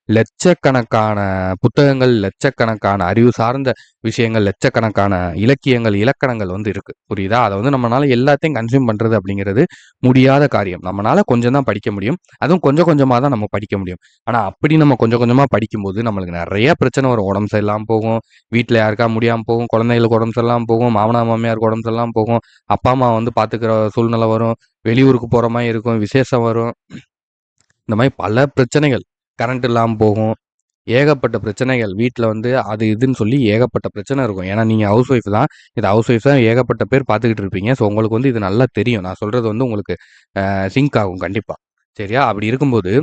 லட்சக்கணக்கான புத்தகங்கள், லட்சக்கணக்கான அறிவு சார்ந்த விஷயங்கள், லட்சக்கணக்கான இலக்கியங்கள், இலக்கணங்கள் வந்து இருக்கு. புரியுதா? அத வந்து நம்மனால எல்லாத்தையும் கன்சியூம் பண்றது அப்படிங்கிறது முடியாத காரியம். நம்மனால கொஞ்சம் தான் படிக்க முடியும். அதுவும் கொஞ்சம் கொஞ்சமா தான் நம்ம படிக்க முடியும். ஆனா அப்படி நம்ம கொஞ்சம் கொஞ்சமா படிக்கும்போது நம்மளுக்கு நெறைய பிரச்சனை வரும். உடம்பு சரியில்லாம போகும். வீட்ல யாருக்கா முடியாம போகும். குழந்தைகளுக்கு உடம்பு சரியில்லாம போகும். மாமனார், மாமியாருக்கு உடம்பு சரியில்லாம போகும். அப்பா, அம்மா வந்து பாத்துக்கிற சூழ்நிலை வரும். வெளியூருக்கு போற மாரி இருக்கும். விசேஷம் வரும். இந்த மாரி பல பிரச்சனைகள். கரண்ட் இல்லாம போகும். ஏகப்பட்ட பிரச்சனைகள். வீட்ல வந்து அது இதுன்னு சொல்லி ஏகப்பட்ட பிரச்சனை இருக்கும். ஏன்னா நீங்க ஹவுஸ் ஒய்ஃப் தான். இது ஹவுஸ் ஒய்ஃப் தான் ஏகப்பட்ட பேர் பார்த்துக்கிட்டு இருப்பீங்க. ஸோ உங்களுக்கு வந்து இது நல்லா தெரியும். நான் சொல்றது வந்து உங்களுக்கு சிங்க் ஆகும் கண்டிப்பா. சரியா? அப்படி இருக்கும்போது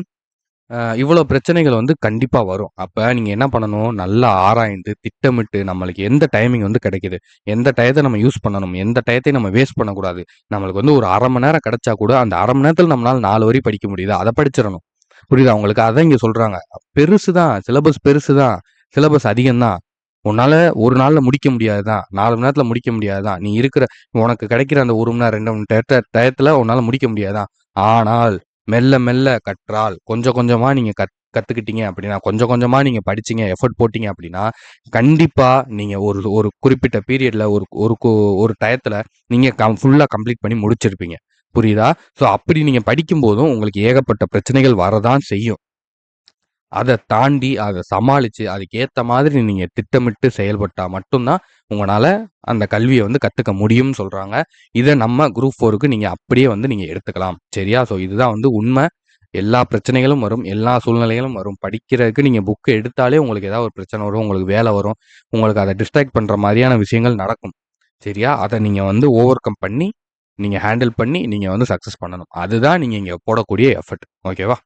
இவ்வளோ பிரச்சனைகள் வந்து கண்டிப்பா வரும். அப்ப நீங்க என்ன பண்ணணும்? நல்லா ஆராய்ந்து, திட்டமிட்டு நம்மளுக்கு எந்த டைமிங் வந்து கிடைக்குது? எந்த டயத்த நம்ம யூஸ் பண்ணணும்? எந்த டயத்தையும் நம்ம வேஸ்ட் பண்ணக்கூடாது. நம்மளுக்கு வந்து ஒரு 1/2 மணி நேரம் கிடைச்சா கூட, அந்த 1/2 மணி நேரத்தில நம்மளால 4 வரி படிக்க முடியுதா? அத படிச்சிரணும். புரியுதா உங்களுக்கு? அதான் இங்க சொல்றாங்க. பெருசு தான். சிலபஸ் பெருசு தான். சிலபஸ் அதிகம் தான். உன்னால ஒரு நாள்ல முடிக்க முடியாது தான். 4 மணி நேரத்துல முடிக்க முடியாது தான். நீ இருக்கிற உனக்கு கிடைக்கிற அந்த 1 மணி நேரம், 2 மணி டயத்துல உன்னால முடிக்க முடியாது தான். ஆனால் மெல்ல மெல்ல கற்றால் கொஞ்சம் கொஞ்சமா நீங்க கத்துக்கிட்டீங்க அப்படின்னா, கொஞ்சம் கொஞ்சமா நீங்க படிச்சீங்க, எஃபோர்ட் போட்டீங்க அப்படின்னா, கண்டிப்பா நீங்க ஒரு ஒரு குறிப்பிட்ட பீரியட்ல ஒரு ஒரு ஒரு டயத்துல நீங்க ஃபுல்லா கம்ப்ளீட் பண்ணி முடிச்சிருப்பீங்க. புரியுதா? ஸோ அப்படி நீங்க படிக்கும்போதும் உங்களுக்கு ஏகப்பட்ட பிரச்சனைகள் வரதான் செய்யும். அத தாண்டி, அத சமாளிச்சு, அதுக்கேத்த மாதிரி நீங்க திட்டமிட்டு செயல்பட்டா மட்டும் தான், உங்கனால அந்த கல்விய வந்து கத்துக்க முடியும்னு சொல்றாங்க. இத நம்ம குரூப் 4க்கு நீங்க அப்படியே வந்து நீங்க எடுத்துக்கலாம். சரியா? ஸோ இதுதான் வந்து உண்ம. எல்லா பிரச்சனைகளும் வரும். எல்லா சூழ்நிலைகளும் வரும். படிக்கிறதுக்கு நீங்க புக் எடுத்தாலே உங்களுக்கு ஏதாவது ஒரு பிரச்சனை வரும். உங்களுக்கு வேலை வரும். உங்களுக்கு அத டிஸ்ட்ராக்ட் பண்ற மாரியான விஷயங்கள் நடக்கும். சரியா? அத நீங்க வந்து ஓவர் கம் பண்ணி, நீங்க ஹேண்டில் பண்ணி, நீங்க வந்து சக்சஸ் பண்ணணும். அதுதான் நீங்க இங்க போடக்கூடிய எஃபர்ட். ஓகேவா?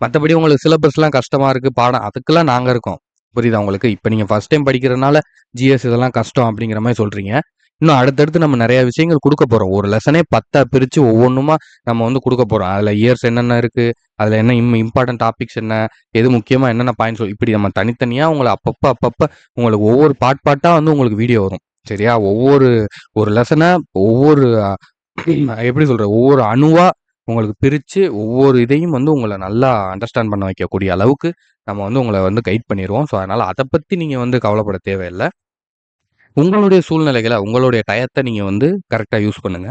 மத்தபடி உங்களுக்கு சிலபஸ்லாம் கஷ்டமா இருக்கு, பாடம் அதுக்கெல்லாம் நாங்க இருக்கோம். புரியுதா உங்களுக்கு? இப்ப நீங்க ஃபர்ஸ்ட் டைம் படிக்கிறனால ஜிஎஸ் இதெல்லாம் கஷ்டம் அப்படிங்கிற மாரி சொல்றீங்க. இன்னும் அடுத்தடுத்து நம்ம நெறைய விஷயங்கள் குடுக்க போறோம். ஒரு லெசனே 10ஆ பிரிச்சு ஒவ்வொன்னுமா நம்ம வந்து குடுக்க போறோம். அதுல இயர்ஸ் என்னென்ன இருக்கு? அதுல என்ன இம்பார்ட்டன்ட் டாபிக்ஸ் என்ன? எது முக்கியமா என்னென்ன பாயிண்ட்ஸ் இப்படி நம்ம தனித்தனியா உங்கள அப்பப்ப உங்களுக்கு ஒவ்வொரு பார்ட்டா வந்து உங்களுக்கு வீடியோ வரும். சரியா? ஒரு லெசன ஒவ்வொரு எப்படி சொல்றது? ஒவ்வொரு அணுவா உங்களுக்கு பிரிச்சு, ஒவ்வொரு இதையும் வந்து உங்கள நல்லா அண்டர்ஸ்டாண்ட் பண்ண வைக்கக்கூடிய அளவுக்கு, நம்ம வந்து உங்கள வந்து கைட் பண்ணிருவோம். ஸோ, அதனால அத பத்தி நீங்க வந்து கவலைப்பட தேவையில்ல. உங்களுடைய சூழ்நிலைகள, உங்களுடைய டயத்த நீங்க வந்து கரெக்ட்டா யூஸ் பண்ணுங்க.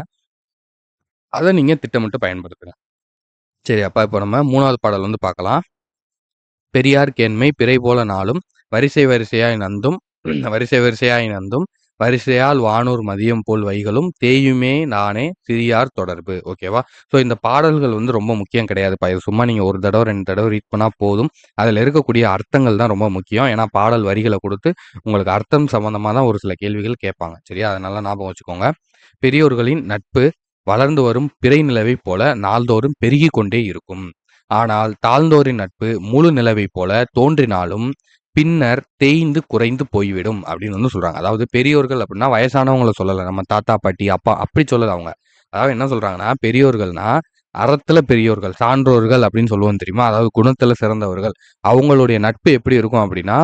அத நீங்க திட்டமிட்டு பயன்படுத்துங்க. சரி, அப்ப இப்ப நம்ம 3வது பாடல் வந்து பார்க்கலாம். பெரியார் கேண்மை பிறை போல நாளும், வரிசை வரிசையாய் நந்தும் வரிசை வரிசையாய் நந்தும், வரிசையால் வானூர் மதியம் போல் வைகளும், தேயுமே நானே சிறியார் தொடர்பு. ஓகேவா? ஸோ இந்த பாடல்கள் வந்து ரொம்ப முக்கியம் கிடையாதுப்பா. இது சும்மா நீங்க 1 தடவ, 2 தடவ ரீட் பண்ணா போதும். அதுல இருக்கக்கூடிய அர்த்தங்கள் தான் ரொம்ப முக்கியம். ஏன்னா பாடல் வரிகள குடுத்து, உங்களுக்கு அர்த்தம் சம்மந்தமா தான் ஒரு சில கேள்விகள் கேட்பாங்க. சரியா? அத நல்லா ஞாபகம் வச்சுக்கோங்க. பெரியோர்களின் நட்பு வளர்ந்து வரும் பிறை நிலவைப் போல நாள்தோறும் பெருகிக் கொண்டே இருக்கும். ஆனால் தாழ்ந்தோரின் நட்பு முழு நிலவைப் போல தோன்றினாலும் பின்னர் தேய்ந்து குறைந்து போய்விடும் அப்படின்னு வந்து சொல்றாங்க. அதாவது பெரியோர்கள் அப்படின்னா வயசானவங்கள சொல்லல. நம்ம தாத்தா, பாட்டி, அப்பா அப்படி சொல்லல அவங்க. அதாவது என்ன சொல்றாங்கன்னா, பெரியோர்கள்னா அறத்துல பெரியோர்கள், சான்றோர்கள் அப்படின்னு சொல்லுவோம் தெரியுமா? அதாவது குணத்துல சிறந்தவர்கள். அவங்களுடைய நட்பு எப்படி இருக்கும் அப்படின்னா,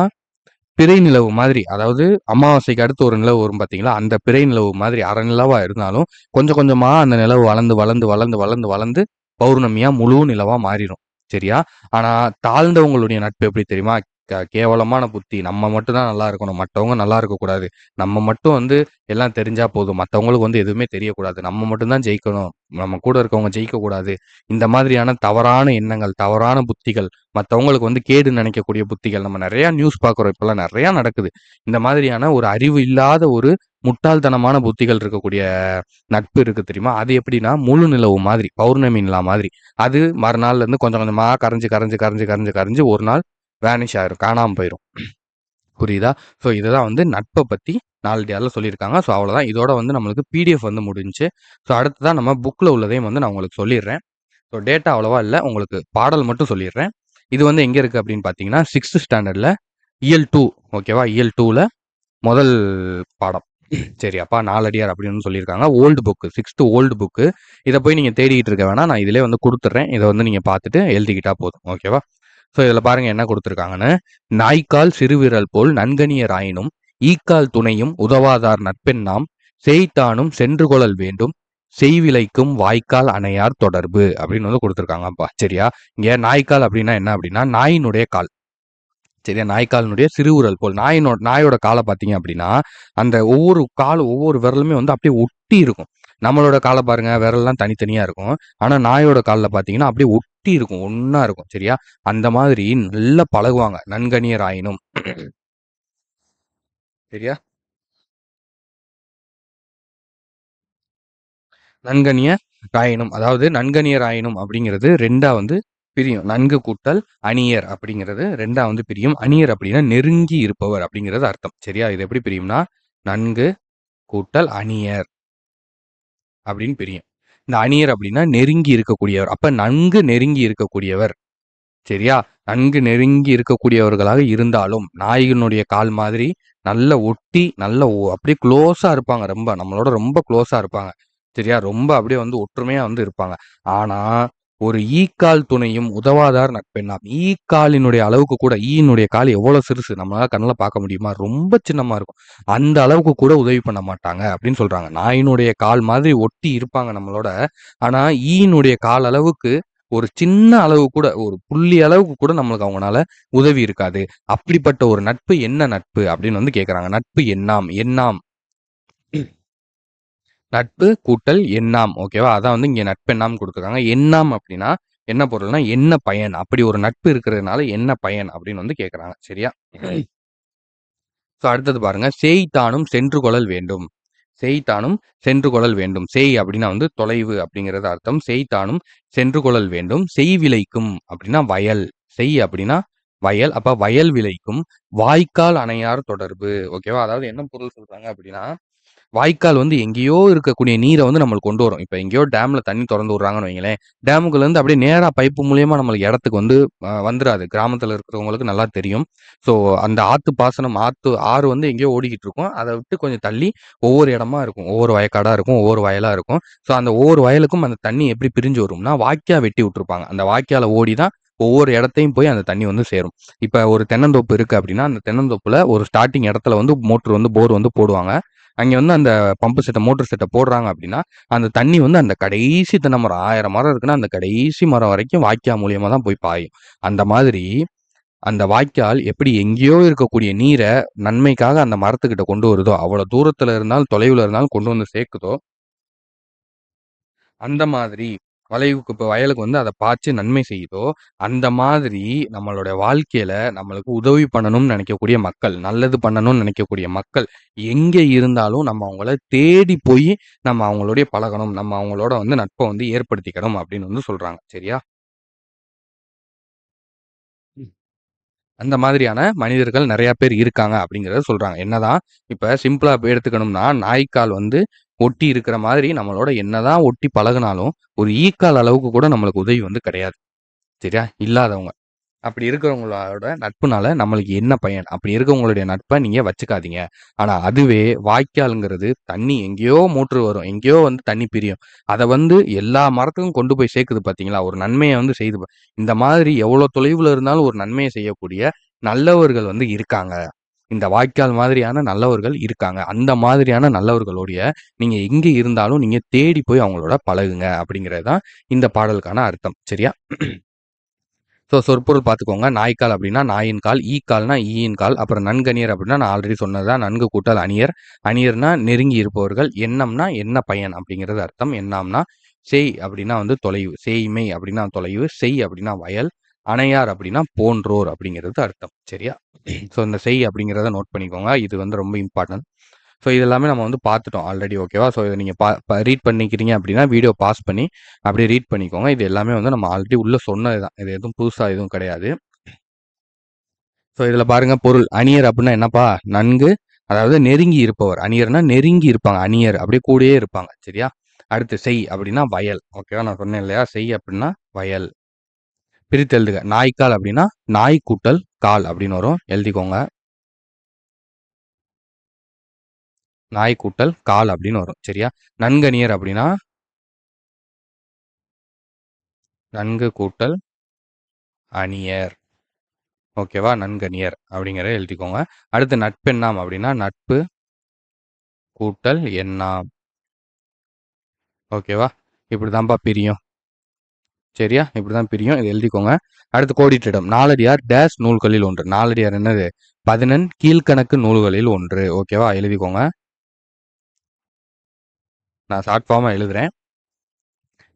பிறை நிலவு மாதிரி. அதாவது அமாவாசைக்கு அடுத்து ஒரு நிலவு வரும் பார்த்தீங்களா? அந்த பிறை நிலவு மாதிரி அரை நிலவா இருந்தாலும், கொஞ்சம் கொஞ்சமா அந்த நிலவு வளர்ந்து, வளர்ந்து, வளர்ந்து, வளர்ந்து, வளர்ந்து பௌர்ணமியா முழு நிலவா மாறிடும். சரியா? ஆனா தாழ்ந்தவங்களுடைய நட்பு எப்படி தெரியுமா? கேவலமான புத்தி. நம்ம மட்டும் தான் நல்லா இருக்கணும். மத்தவங்க நல்லா இருக்கக்கூடாது. நம்ம மட்டும் வந்து எல்லாம் தெரிஞ்சா போதும். மத்தவங்களுக்கு வந்து எதுவுமே தெரியக்கூடாது. நம்ம மட்டும் தான் ஜெயிக்கணும். நம்ம கூட இருக்கவங்க ஜெயிக்கக்கூடாது. இந்த மாதிரியான தவறான எண்ணங்கள், தவறான புத்திகள், மத்தவங்களுக்கு வந்து கேடு நினைக்கக்கூடிய புத்திகள் நம்ம நெறைய நியூஸ் பார்க்குறோம். இப்பல்லாம் நெறையா நடக்குது. இந்த மாதிரியான ஒரு அறிவு இல்லாத ஒரு முட்டாள்தனமான புத்திகள் இருக்கக்கூடிய நட்பு இருக்கு தெரியுமா? அது எப்படின்னா, முழு நிலவு மாதிரி, பௌர்ணமி நிலா மாதிரி. அது மறுநாள்லேருந்து கொஞ்சம் கொஞ்சமா கரைஞ்சு, கரைஞ்சு, கரைஞ்சு, கரைஞ்சு, கரைஞ்சு ஒரு நாள் வேனிஷ் ஆயிரும். காணாம போயிரும். புரியுதா? ஸோ இதுதான் வந்து நட்ப பத்தி நாலடியார்ல சொல்லியிருக்காங்க. ஸோ அவ்வளோதான். இதோட வந்து நம்மளுக்கு பிடிஎஃப் வந்து முடிஞ்சுச்சு. ஸோ அடுத்ததா நம்ம புக்ல உள்ளதையும் வந்து நான் உங்களுக்கு சொல்லிர்றேன். ஸோ டேட்டா அவ்வளவா இல்ல. உங்களுக்கு பாடல் மட்டும் சொல்லிர்றேன். இது வந்து எங்க இருக்கு அப்படின்னு பார்த்தீங்கன்னா, 6த் ஸ்டாண்டர்ட்ல இயல் 2 ஓகேவா? இயல் 2ல முதல் பாடம். சரியாப்பா? நாலடியார் அப்படின்னு சொல்லியிருக்காங்க. ஓல்டு புக் 6த் ஓல்டு புக்கு. இத போய் நீங்க தேடிட்டு இருக்க வேணாம். நான் இதிலயே வந்து குடுத்துடுறேன். இத வந்து நீங்க பார்த்துட்டு எழுதிக்கிட்டா போதும். ஓகேவா? ஸோ இதில பாருங்க என்ன குடுத்துருக்காங்கன்னு. நாய்க்கால் சிறுவிரல் போல் நன்கனியராயினும் ஈக்கால் துணையும் உதவாதார் நட்பெண்ணாம் சேய்த்தானும் சென்று கொளல் வேண்டும் செய்விலைக்கும் வாய்க்கால் அணையார் தொடர்பு அப்படின்னு வந்து குடுத்துருக்காங்கப்பா. சரியா? இங்க நாய்க்கால் அப்படின்னா என்ன அப்படின்னா, நாயினுடைய கால். சரியா? நாய்க்காலினுடைய சிறுவிரல் போல். நாயோட கால பார்த்தீங்க அப்படின்னா, அந்த ஒவ்வொரு காலும் ஒவ்வொரு விரலுமே வந்து அப்படியே ஒட்டி இருக்கும். நம்மளோட கால பாருங்க, விரல்லாம் தனித்தனியா இருக்கும். ஆனா நாயோட கால்ல பார்த்தீங்கன்னா, அப்படியே ஒட்டி இருக்கும். ஒண்ணா இருக்கும். சரியா? அந்த மாதிரி நல்லா பழகுவாங்க. நன்கனியர் ஆயினும். சரியா? நன்கனியர் ஆயினும். அதாவது நன்கனியர் ஆயினும் அப்படிங்கிறது 2ஆ வந்து பிரியும். நன்கு கூட்டல் அணியர் அப்படிங்கிறது 2ஆ வந்து பிரியும். அணியர் அப்படின்னா நெருங்கி இருப்பவர் அப்படிங்கிறது அர்த்தம். சரியா? இது எப்படி பிரியும்னா, நன்கு கூட்டல் அணியர் அப்படின்னு பிரியும். இந்த அணியர் அப்படின்னா நெருங்கி இருக்கக்கூடியவர். அப்ப நன்கு நெருங்கி இருக்கக்கூடியவர். சரியா? நன்கு நெருங்கி இருக்கக்கூடியவர்களாக இருந்தாலும், நாயினுடைய கால் மாதிரி நல்ல ஒட்டி, நல்ல அப்படியே க்ளோஸா இருப்பாங்க ரொம்ப. நம்மளோட ரொம்ப க்ளோஸா இருப்பாங்க. சரியா? ரொம்ப அப்படியே வந்து ஒற்றுமையா வந்து இருப்பாங்க. ஆனா, ஒரு ஈக்கால் துணையும் உதவாதார் நட்பெண்ணாம். ஈக்காலினுடைய அளவுக்கு கூட ஈயினுடைய கால் எவ்வளோ சிறுசு நம்மளால கண்ல பார்க்க முடியுமா? ரொம்ப சின்னமா இருக்கும். அந்த அளவுக்கு கூட உதவி பண்ண மாட்டாங்க அப்படின்னு சொல்றாங்க. நாயினுடைய கால் மாதிரி ஒட்டி இருப்பாங்க நம்மளோட. ஆனா, ஈயினுடைய கால் அளவுக்கு ஒரு சின்ன அளவு கூட, ஒரு புள்ளி அளவுக்கு கூட நம்மளுக்கு அவங்கனால உதவி இருக்காது. அப்படிப்பட்ட ஒரு நட்பு என்ன நட்பு? அப்படின்னு வந்து கேட்கறாங்க. நட்பு என்னாம்? என்னாம். நட்பு கூட்டல் என்னாம். ஓகேவா? அதான் வந்து இங்க நட்பெண்ணாம் குடுத்துருக்காங்க. என்னாம் அப்படின்னா, என்ன பொருள்னா, என்ன பயன்? அப்படி ஒரு நட்பு இருக்கிறதுனால என்ன பயன்? அப்படின்னு வந்து கேட்கறாங்க. சரியா? ஸோ அடுத்தது பாருங்க. சேய்த்தானும் சென்று கொளல் வேண்டும். சேய்த்தானும் சென்று கொளல் வேண்டும். சேய் அப்படின்னா வந்து தொலைவு அப்படிங்கிறது அர்த்தம். சேய்த்தானும் சென்று கொளல் வேண்டும். செய்விலைக்கும் அப்படின்னா வயல். செய் அப்படின்னா வயல். அப்ப வயல் விலைக்கும் வாய்க்கால் அணையார் தொடர்பு. ஓகேவா? அதாவது என்ன பொருள் சொல்றாங்க அப்படின்னா, வாய்க்கால் வந்து எங்கேயோ இருக்கக்கூடிய நீரை வந்து நம்மளுக்கு கொண்டு வரும். இப்ப எங்கேயோ டேம்ல தண்ணி தொறந்து விடுறாங்கன்னு வைங்களேன். டேமுக்குள்ள இருந்து அப்படியே நேரா பைப்பு மூலியமா நம்மளுக்கு இடத்துக்கு வந்து வந்துராது. கிராமத்துல இருக்கிறவங்களுக்கு நல்லா தெரியும். ஸோ அந்த ஆத்து பாசனம் ஆறு வந்து எங்கேயோ ஓடிக்கிட்டு இருக்கும். அத விட்டு கொஞ்சம் தள்ளி ஒவ்வொரு இடமா இருக்கும். ஒவ்வொரு வயக்காடா இருக்கும். ஒவ்வொரு வயலா இருக்கும். ஸோ அந்த ஒவ்வொரு வயலுக்கும் அந்த தண்ணி எப்படி பிரிஞ்சு வரும்னா, வாய்க்கா வெட்டி விட்டுருப்பாங்க. அந்த வாய்க்கால ஓடி தான் ஒவ்வொரு இடத்தையும் போய் அந்த தண்ணி வந்து சேரும். இப்ப ஒரு தென்னந்தோப்பு இருக்கு அப்படின்னா, அந்த தென்னந்தோப்புல ஒரு ஸ்டார்ட்டிங் இடத்துல வந்து மோட்டர் வந்து போர் வந்து போடுவாங்க. அங்க வந்து அந்த பம்பு செட்ட, மோட்டர் செட்ட போடுறாங்க அப்படின்னா, அந்த தண்ணி வந்து அந்த கடைசி தென்னை மரம் 1000 மரம் இருக்குன்னா, அந்த கடைசி மரம் வரைக்கும் வாய்க்கா மூலியமா தான் போய் பாயும். அந்த மாதிரி அந்த வாய்க்கால் எப்படி எங்கேயோ இருக்கக்கூடிய நீர நன்மைக்காக அந்த மரத்துக்கிட்ட கொண்டு வருதோ, அவ்வளோ தூரத்துல இருந்தாலும், தொலைவுல இருந்தாலும் கொண்டு வந்து சேர்க்குதோ, அந்த மாதிரி இப்ப வயலுக்கு வந்து அத பாய்ச்சு நன்மை செய்யுதோ, அந்த மாதிரி நம்மளுடைய வாழ்க்கையில நம்மளுக்கு உதவி பண்ணணும்னு நினைக்கக்கூடிய மக்கள், நல்லது பண்ணணும்னு நினைக்கக்கூடிய மக்கள், எங்க இருந்தாலும் நம்ம அவங்கள தேடி போயி நம்ம அவங்களோடயே பழகணும். நம்ம அவங்களோட வந்து நட்ப வந்து ஏற்படுத்திக்கணும் அப்படின்னு வந்து சொல்றாங்க. சரியா? அந்த மாதிரியான மனிதர்கள் நெறைய பேர் இருக்காங்க அப்படிங்கிறத சொல்றாங்க. என்னதான் இப்ப சிம்பிளா எடுத்துக்கணும்னா, நாய்க்கால் வந்து ஒட்டி இருக்கிற மாதிரி நம்மளோட என்னதான் ஒட்டி பழகுனாலும், ஒரு ஈக்கால் அளவுக்கு கூட நம்மளுக்கு உதவி வந்து கிடையாது. சரியா? இல்லாதவங்க. அப்படி இருக்கிறவங்களோட நட்புனால நம்மளுக்கு என்ன பயன்? அப்படி இருக்கவங்களுடைய நட்ப நீங்க வச்சுக்காதீங்க. ஆனா அதுவே வாய்க்கால்ங்கிறது தண்ணி எங்கேயோ மோட்டர் வரும். எங்கேயோ வந்து தண்ணி பிரியும். அத வந்து எல்லா மரத்துக்கும் கொண்டு போய் சேர்க்குது பார்த்தீங்களா? ஒரு நன்மைய வந்து செய்து இந்த மாதிரி எவ்வளோ தொலைவுல இருந்தாலும் ஒரு நன்மைய செய்யக்கூடிய நல்லவர்கள் வந்து இருக்காங்க. இந்த வாய்க்கால் மாதிரியான நல்லவர்கள் இருக்காங்க. அந்த மாதிரியான நல்லவர்களுடைய நீங்க எங்க இருந்தாலும் நீங்க தேடி போய் அவங்களோட பழகுங்க அப்படிங்கிறது தான் இந்த பாடலுக்கான அர்த்தம். சரியா? சொற்பொருள் பார்த்துக்கோங்க. நாய்க்கால் அப்படின்னா நாயின் கால், ஈக்கால்னா ஈயின் கால், அப்புறம் நன்கணியர் அப்படின்னா நான் ஆல்ரெடி சொன்னது தான். நன்கு கூட்டல் அணியர். அணியர்னா நெருங்கி இருப்பவர்கள். எண்ணம்னா என்ன பயன் அப்படிங்கிறது அர்த்தம். எண்ணம்னா சேய் அப்படின்னா வந்து தொலைவு. சேய்மை அப்படின்னா தொலைவு. செய் அப்படின்னா வயல். அணையார் அப்படின்னா போன்றோர் அப்படிங்கிறது அர்த்தம். சரியா? இந்த செய் அப்படிங்கிறத நோட் பண்ணிக்கோங்க. இது வந்து ரொம்ப இம்பார்ட்டன்ட். இது எல்லாமே நம்ம வந்து பார்த்துட்டோம் ஆல்ரெடி. ஓகேவா? இதை நீங்கள் ரீட் பண்ணிக்கிறீங்க அப்படின்னா வீடியோ பாஸ் பண்ணி அப்படியே ரீட் பண்ணிக்கோங்க. இது எல்லாமே வந்து நம்ம ஆல்ரெடி உள்ள சொன்னது தான். இது எதுவும் புதுசாக எதுவும் கிடையாது. இதில் பாருங்க பொருள். அணியர் அப்படின்னா என்னப்பா? நன்கு, அதாவது நெருங்கி இருப்பவர். அணியர்னா நெருங்கி இருப்பாங்க. அணியர் அப்படியே கூடயே இருப்பாங்க. சரியா? அடுத்து செய் அப்படின்னா வயல். ஓகேவா? நான் சொன்னேன் இல்லையா? செய் அப்படின்னா வயல். பிரித்து எழுதுக. நாய்க்கால் அப்படின்னா நாய் கூட்டல் கால் அப்படின்னு வரும். எழுதிக்கோங்க. நாய் கூட்டல் கால் அப்படின்னு வரும். சரியா? நன்கணியர் அப்படின்னா நன்கு கூட்டல் அணியர். ஓகேவா? நன்கணியர் அப்படிங்கிறத எழுதிக்கோங்க. அடுத்து நட்பெண்ணாம் அப்படின்னா நட்பு கூட்டல் எண்ணாம். ஓகேவா? இப்படிதான்ப்பா பிரியும். சரியா? இப்படிதான் பிரியும். இது எழுதிக்கோங்க. அடுத்து கோடிட்டிடம். நாலடியார் டேஸ் நூல்களில் ஒன்று. நாலடியார் என்னது? 11 கீழ்கணக்கு நூல்களில் ஒன்று. ஓகேவா? எழுதிக்கோங்க. நான் ஷார்ட் ஃபார்மா எழுதுறேன்.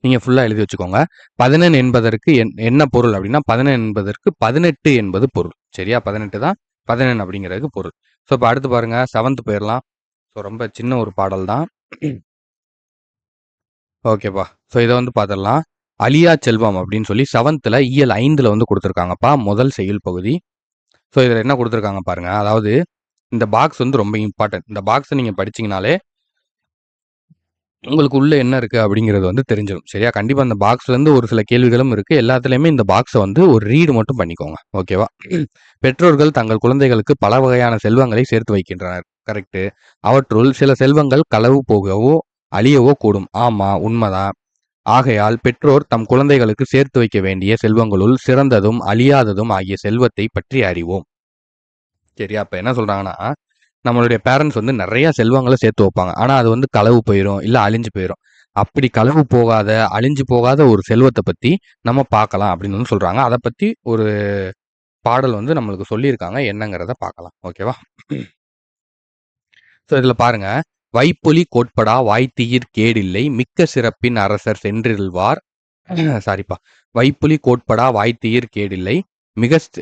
நீங்க ஃபுல்லா எழுதி வச்சுக்கோங்க. 11 என்பதற்கு என்ன பொருள் அப்படின்னா 11 என்பதற்கு 18 என்பது பொருள். சரியா? 18 தான் 11 அப்படிங்கிறதுக்கு பொருள். இப்போ அடுத்து பாருங்க 7th போயிடலாம். ரொம்ப சின்ன ஒரு பாடல் தான். ஓகேப்பா. இதை வந்து பார்த்துடலாம். அழியா செல்வம் அப்படின்னு சொல்லி 7th இயல் 5ல் வந்து கொடுத்துருக்காங்கப்பா. முதல் செய்யுள் பகுதி. இதில் என்ன கொடுத்துருக்காங்க பாருங்க. அதாவது இந்த பாக்ஸ் வந்து ரொம்ப இம்பார்ட்டன்ட். இந்த பாக்ஸை நீங்க படிச்சீங்கனாலே உங்களுக்கு உள்ள என்ன இருக்கு அப்படிங்கிறது வந்து தெரிஞ்சிடும். சரியா? கண்டிப்பா அந்த பாக்ஸ்ல இருந்து ஒரு சில கேள்விகளும் இருக்கு. எல்லாத்துலயுமே இந்த பாக்ஸை வந்து ஒரு ரீடு மட்டும் பண்ணிக்கோங்க. ஓகேவா? பெற்றோர்கள் தங்கள் குழந்தைகளுக்கு பல வகையான செல்வங்களை சேர்த்து வைக்கின்றனர். கரெக்ட். அவற்றுள் சில செல்வங்கள் களவு போகவோ அழியவோ கூடும். ஆமா, உண்மைதான். ஆகையால் பெற்றோர் தம் குழந்தைகளுக்கு சேர்த்து வைக்க வேண்டிய செல்வங்களுள் சிறந்ததும் அழியாததும் ஆகிய செல்வத்தை பற்றி அறிவோம். சரியா? அப்ப என்ன சொல்றாங்கன்னா, நம்மளுடைய பேரண்ட்ஸ் வந்து நிறைய செல்வங்களை சேர்த்து வைப்பாங்க. ஆனா அது வந்து களவு போயிடும், இல்ல அழிஞ்சு போயிடும். அப்படி களவு போகாத, அழிஞ்சு போகாத ஒரு செல்வத்தை பத்தி நம்ம பார்க்கலாம் அப்படின்னு வந்து சொல்றாங்க. அதை பத்தி ஒரு பாடல் வந்து நம்மளுக்கு சொல்லியிருக்காங்க. என்னங்கிறத பார்க்கலாம். ஓகேவா? இதுல பாருங்க. வைப்பொலி கோட்படா வாய்த்தீயிற் கேடில்லை மிக்க சிறப்பின் அரசர் சென்றிருள்வார். சாரிப்பா. வைப்புலி கோட்படா வாய்த்தீயிற் கேடில்லை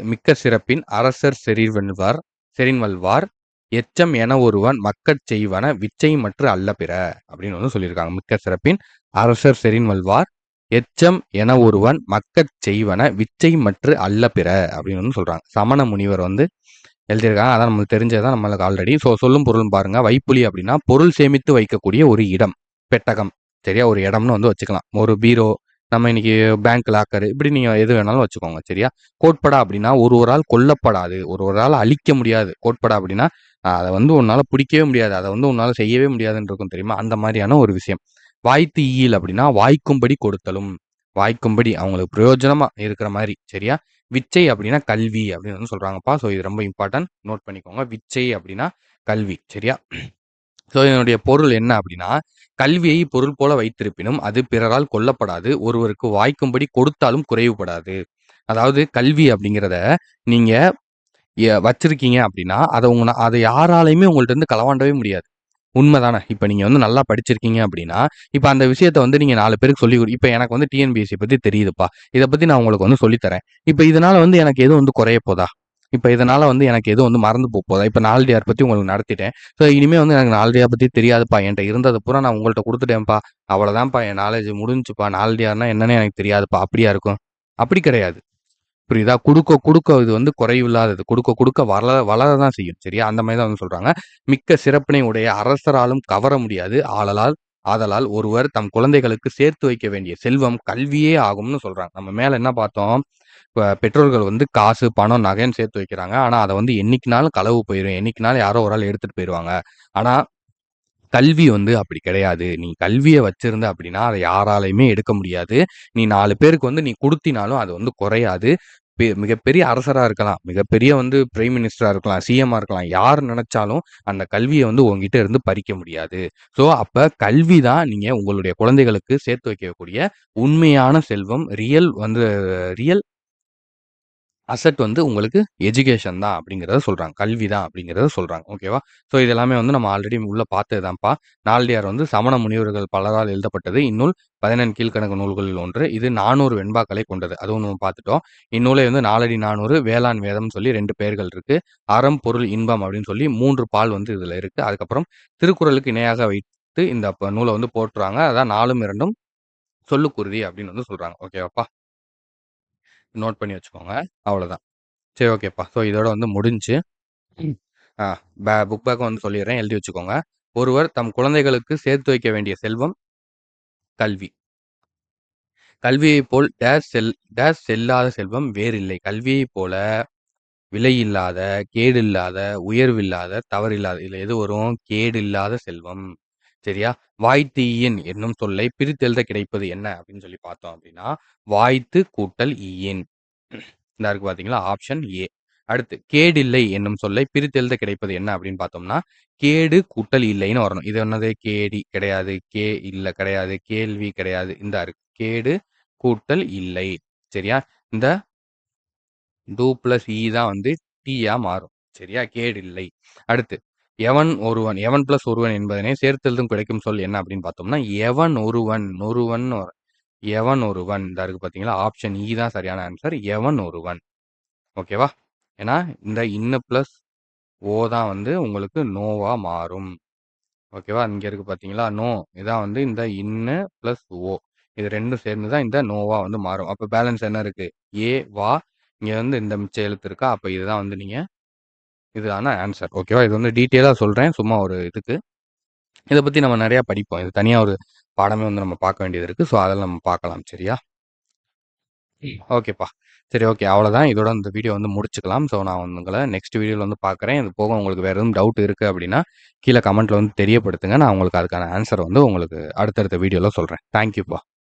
மிக்க சிறப்பின் அரசர் செறின்வல்வார் எச்சம் என ஒருவன் மக்கட் செய்வன விச்சை மற்று அல்ல பிற அப்படின்னு வந்து சொல்லியிருக்காங்க. மிக்க சிறப்பின் அரசர் செறின்வல்வார் எச்சம் என ஒருவன் மக்கட் செய்வன விச்சை மற்று அல்ல பிற அப்படின்னு வந்து சொல்றாங்க. சமண முனிவர் வந்து எழுதியிருக்காங்க. அதான் நம்மளுக்கு தெரிஞ்சதான் நம்மளுக்கு ஆல்ரெடி. சொல்லும் பொருளும் பாருங்க. வைப்புலி அப்படின்னா பொருள் சேமித்து வைக்கக்கூடிய ஒரு இடம், பெட்டகம். சரியா? ஒரு இடம்னு வந்து வச்சுக்கலாம். ஒரு பீரோ, நம்ம இன்னைக்கு பேங்க் லாக்கர், இப்படி நீங்க எது வேணாலும் வச்சுக்கோங்க. சரியா? கோட்படா அப்படின்னா ஒருவரால் கொல்லப்படாது, ஒருவரால் அழிக்க முடியாது. கோட்படா அப்படின்னா அதை வந்து உன்னால பிடிக்கவே முடியாது, அதை வந்து உன்னால செய்யவே முடியாதுன்னு இருக்கும் தெரியுமா? அந்த மாதிரியான ஒரு விஷயம். வாய்த்து ஈயில் அப்படின்னா வாய்க்கும்படி கொடுத்தலும். வாய்க்கும்படி அவங்களுக்கு பிரயோஜனமா இருக்கிற மாதிரி. சரியா? விச்சை அப்படின்னா கல்வி அப்படின்னு வந்து சொல்றாங்கப்பா. இது ரொம்ப இம்பார்ட்டன்ட். நோட் பண்ணிக்கோங்க. விச்சை அப்படின்னா கல்வி. சரியா? இதனுடைய பொருள் என்ன அப்படின்னா, கல்வியை பொருள் போல வைத்திருப்பினும் அது பிறரால் கொல்லப்படாது. ஒருவருக்கு வாய்க்கும்படி கொடுத்தாலும் குறைவுபடாது. அதாவது கல்வி அப்படிங்கிறத நீங்க வச்சிருக்கீங்க அப்படின்னா, அதை யாராலையுமே உங்கள்ட்ட இருந்து களவாண்டவே முடியாது. உண்மைதானே? இப்ப நீங்க வந்து நல்லா படிச்சிருக்கீங்க அப்படின்னா, இப்ப அந்த விஷயத்த வந்து நீங்க 4 பேருக்கு இப்ப எனக்கு வந்து டிஎன்பிஎஸ்சி பத்தி தெரியுதுப்பா. இத பத்தி நான் உங்களுக்கு வந்து சொல்லி தரேன். இப்ப இதனால வந்து எனக்கு எதுவும் வந்து குறைய போதா? இப்ப இதனால வந்து எனக்கு எதுவும் வந்து மறந்து போதா? இப்ப நாலடியார் பத்தி உங்களுக்கு நடத்திட்டேன். இனிமே வந்து எனக்கு நாலடியார் பத்தி தெரியாதுப்பா. என்ட்ட இருந்தத பூரா நான் உங்கள்ட்ட குடுத்துட்டேன்ப்பா. அவ்வளவுதான்ப்பா என் நாலேட்ஜ் முடிஞ்சுப்பா. நாலடியார்னா என்னன்னே எனக்கு தெரியாதுப்பா. அப்படியா இருக்கும்? அப்படி கிடையாது. புரியுதா? குடுக்க குடுக்க இது வந்து குறைவில்லாதது. குடுக்க குடுக்க வளர தான் செய்யும். சரியா? அந்த மாதிரி தான் வந்து சொல்றாங்க. மிக்க சிறப்பினை உடைய அரசராலும் கவர முடியாது. ஆதலால் ஒருவர் தம் குழந்தைகளுக்கு சேர்த்து வைக்க வேண்டிய செல்வம் கல்வியே ஆகும்னு சொல்றாங்க. நம்ம மேல என்ன பார்த்தோம்? பெற்றோர்கள் வந்து காசு, பணம், நகைன்னு சேர்த்து வைக்கிறாங்க. ஆனா அதை வந்து என்னைக்குனாலும் களவு போயிடும். என்னைக்குனாலும் யாரோ ஒரு ஆள் எடுத்துட்டு போயிருவாங்க. ஆனா கல்வி வந்து அப்படி கிடையாது. நீ கல்விய வச்சிருந்த அப்படின்னா, அத யாராலயுமே எடுக்க முடியாது. நீ 4 பேருக்கு வந்து நீ குடுத்தினாலும் அது வந்து குறையாது. மிகப்பெரிய அரசரா இருக்கலாம். மிகப்பெரிய வந்து பிரைம் மினிஸ்டரா இருக்கலாம். சிஎம்மா இருக்கலாம். யார் நெனச்சாலும் அந்த கல்விய வந்து உன்கிட்ட இருந்து பறிக்க முடியாது. ஸோ, அப்ப கல்வி தான் நீங்க உங்களுடைய குழந்தைகளுக்கு சேர்த்து வைக்கக்கூடிய உண்மையான செல்வம். ரியல் அசெட் வந்து உங்களுக்கு எஜுகேஷன் தான் அப்படிங்கிறத சொல்றாங்க. கல்வி தான் அப்படிங்கிறத சொல்றாங்க. ஓகேவா? ஸோ இது எல்லாமே வந்து நம்ம ஆல்ரெடி உள்ள பார்த்தது தான்ப்பா. நாலடியார் வந்து சமண முனிவர்கள் பலரால் எழுதப்பட்டது. இந்நூல் 14 கீழ்க்கணக்கு நூல்களில் ஒன்று. இது 400 வெண்பாக்களை கொண்டது. அதுவும் நம்ம பார்த்துட்டோம். இந்நூலை வந்து நாலடி 400 வேளாண் வேதம்னு சொல்லி 2 பெயர்கள் இருக்கு. அறம், பொருள், இன்பம் அப்படின்னு சொல்லி 3 பால் வந்து இதுல இருக்கு. அதுக்கப்புறம் திருக்குறளுக்கு இணையாக வைத்து இந்த நூல வந்து போற்றுறாங்க. அதான் 4ம் 2ம் சொல்லுக்குருதி அப்படின்னு வந்து சொல்றாங்க. ஓகேவாப்பா? நோட் பண்ணி வச்சுக்கோங்க. அவ்வளோதான். சரி ஓகேப்பா. ஸோ இதோட வந்து முடிஞ்சுச்சு. ம். ஆ புக் பேக்கும் வந்து சொல்லிடுறேன். எழுதி வச்சுக்கோங்க. ஒருவர் தம் குழந்தைகளுக்கு சேர்த்து வைக்க வேண்டிய செல்வம் கல்வி. கல்வியைப் போல் செல்லாத செல்வம் வேறில்லை. கல்வியைப் போல விலையில்லாத, கேடில்லாத, உயர்வில்லாத, தவறில்லாத இதுல எது வரும்? கேடில்லாத செல்வம். சரியா? வாய்த்தீயின் என்னும் சொல்லை பிரித்தெழுத கிடைப்பது என்ன அப்படின்னு சொல்லி பார்த்தோம் அப்படின்னா, வாய்த்து கூட்டல் ஈயின். இந்தா இருக்கு பார்த்தீங்களா? Option A. அடுத்து கேடில்லை என்னும் சொல்லை பிரித்தெழுத கிடைப்பது என்ன அப்படின்னு பார்த்தோம்னா, கேடு கூட்டல் இல்லைன்னு வரணும். இது என்னது? கேடி கிடையாது. இல்ல கிடையாது. கேள்வி கிடையாது. இந்தா இருக்கு. கேடு கூட்டல் இல்லை. சரியா? இந்த டூ பிளஸ் இ தான் வந்து டீயா மாறும். சரியா? கேடில்லை. அடுத்து எவன் பிளஸ் ஒருவன் என்பதனை சேர்த்தெழுதும் கிடைக்கும் சொல் என்ன அப்படின்னு பார்த்தோம்னா, எவன் ஒருவன் வரும். எவன் ஒருவன் இந்தா இருக்கு பார்த்தீங்களா? ஆப்ஷன் இ தான் சரியான ஆன்சர். எவன் ஒருவன். ஓகேவா? ஏன்னா இந்த இன்ன பிளஸ் ஓ தான் வந்து உங்களுக்கு நோவா மாறும். ஓகேவா? இங்க இருக்கு பார்த்தீங்களா? நோ. இதான் வந்து இந்த இன்னு பிளஸ் ஓ. இது 2ம் சேர்ந்து தான் இந்த நோவா வந்து மாறும். அப்ப பேலன்ஸ் என்ன இருக்கு? ஏ, வா. இங்க வந்து இந்த மிச்ச எழுத்து இருக்கா? அப்ப இதுதான் வந்து இதுதான ஆன்சர். ஓகேவா? இது வந்து டீட்டெயிலா சொல்றேன். சும்மா ஒரு இதுக்கு. இத பத்தி நம்ம நெறைய படிப்போம். இது தனியா ஒரு பாடமே வந்து நம்ம பார்க்க வேண்டியது இருக்கு. ஸோ, அதெல்லாம் நம்ம பார்க்கலாம். சரியா? ஓகேப்பா. சரி ஓகே. அவ்வளோதான். இதோட இந்த வீடியோ வந்து முடிச்சுக்கலாம். ஸோ, நான் உங்கள நெக்ஸ்ட் வீடியோல வந்து பார்க்குறேன். இது போக உங்களுக்கு வேற எதுவும் டவுட் இருக்கு அப்படின்னா, கீழ கமெண்ட்ல வந்து தெரியப்படுத்துங்க. நான் உங்களுக்கு அதுக்கான ஆன்ஸர வந்து உங்களுக்கு அடுத்தடுத்த வீடியோல சொல்றேன். தேங்க் யூப்பா.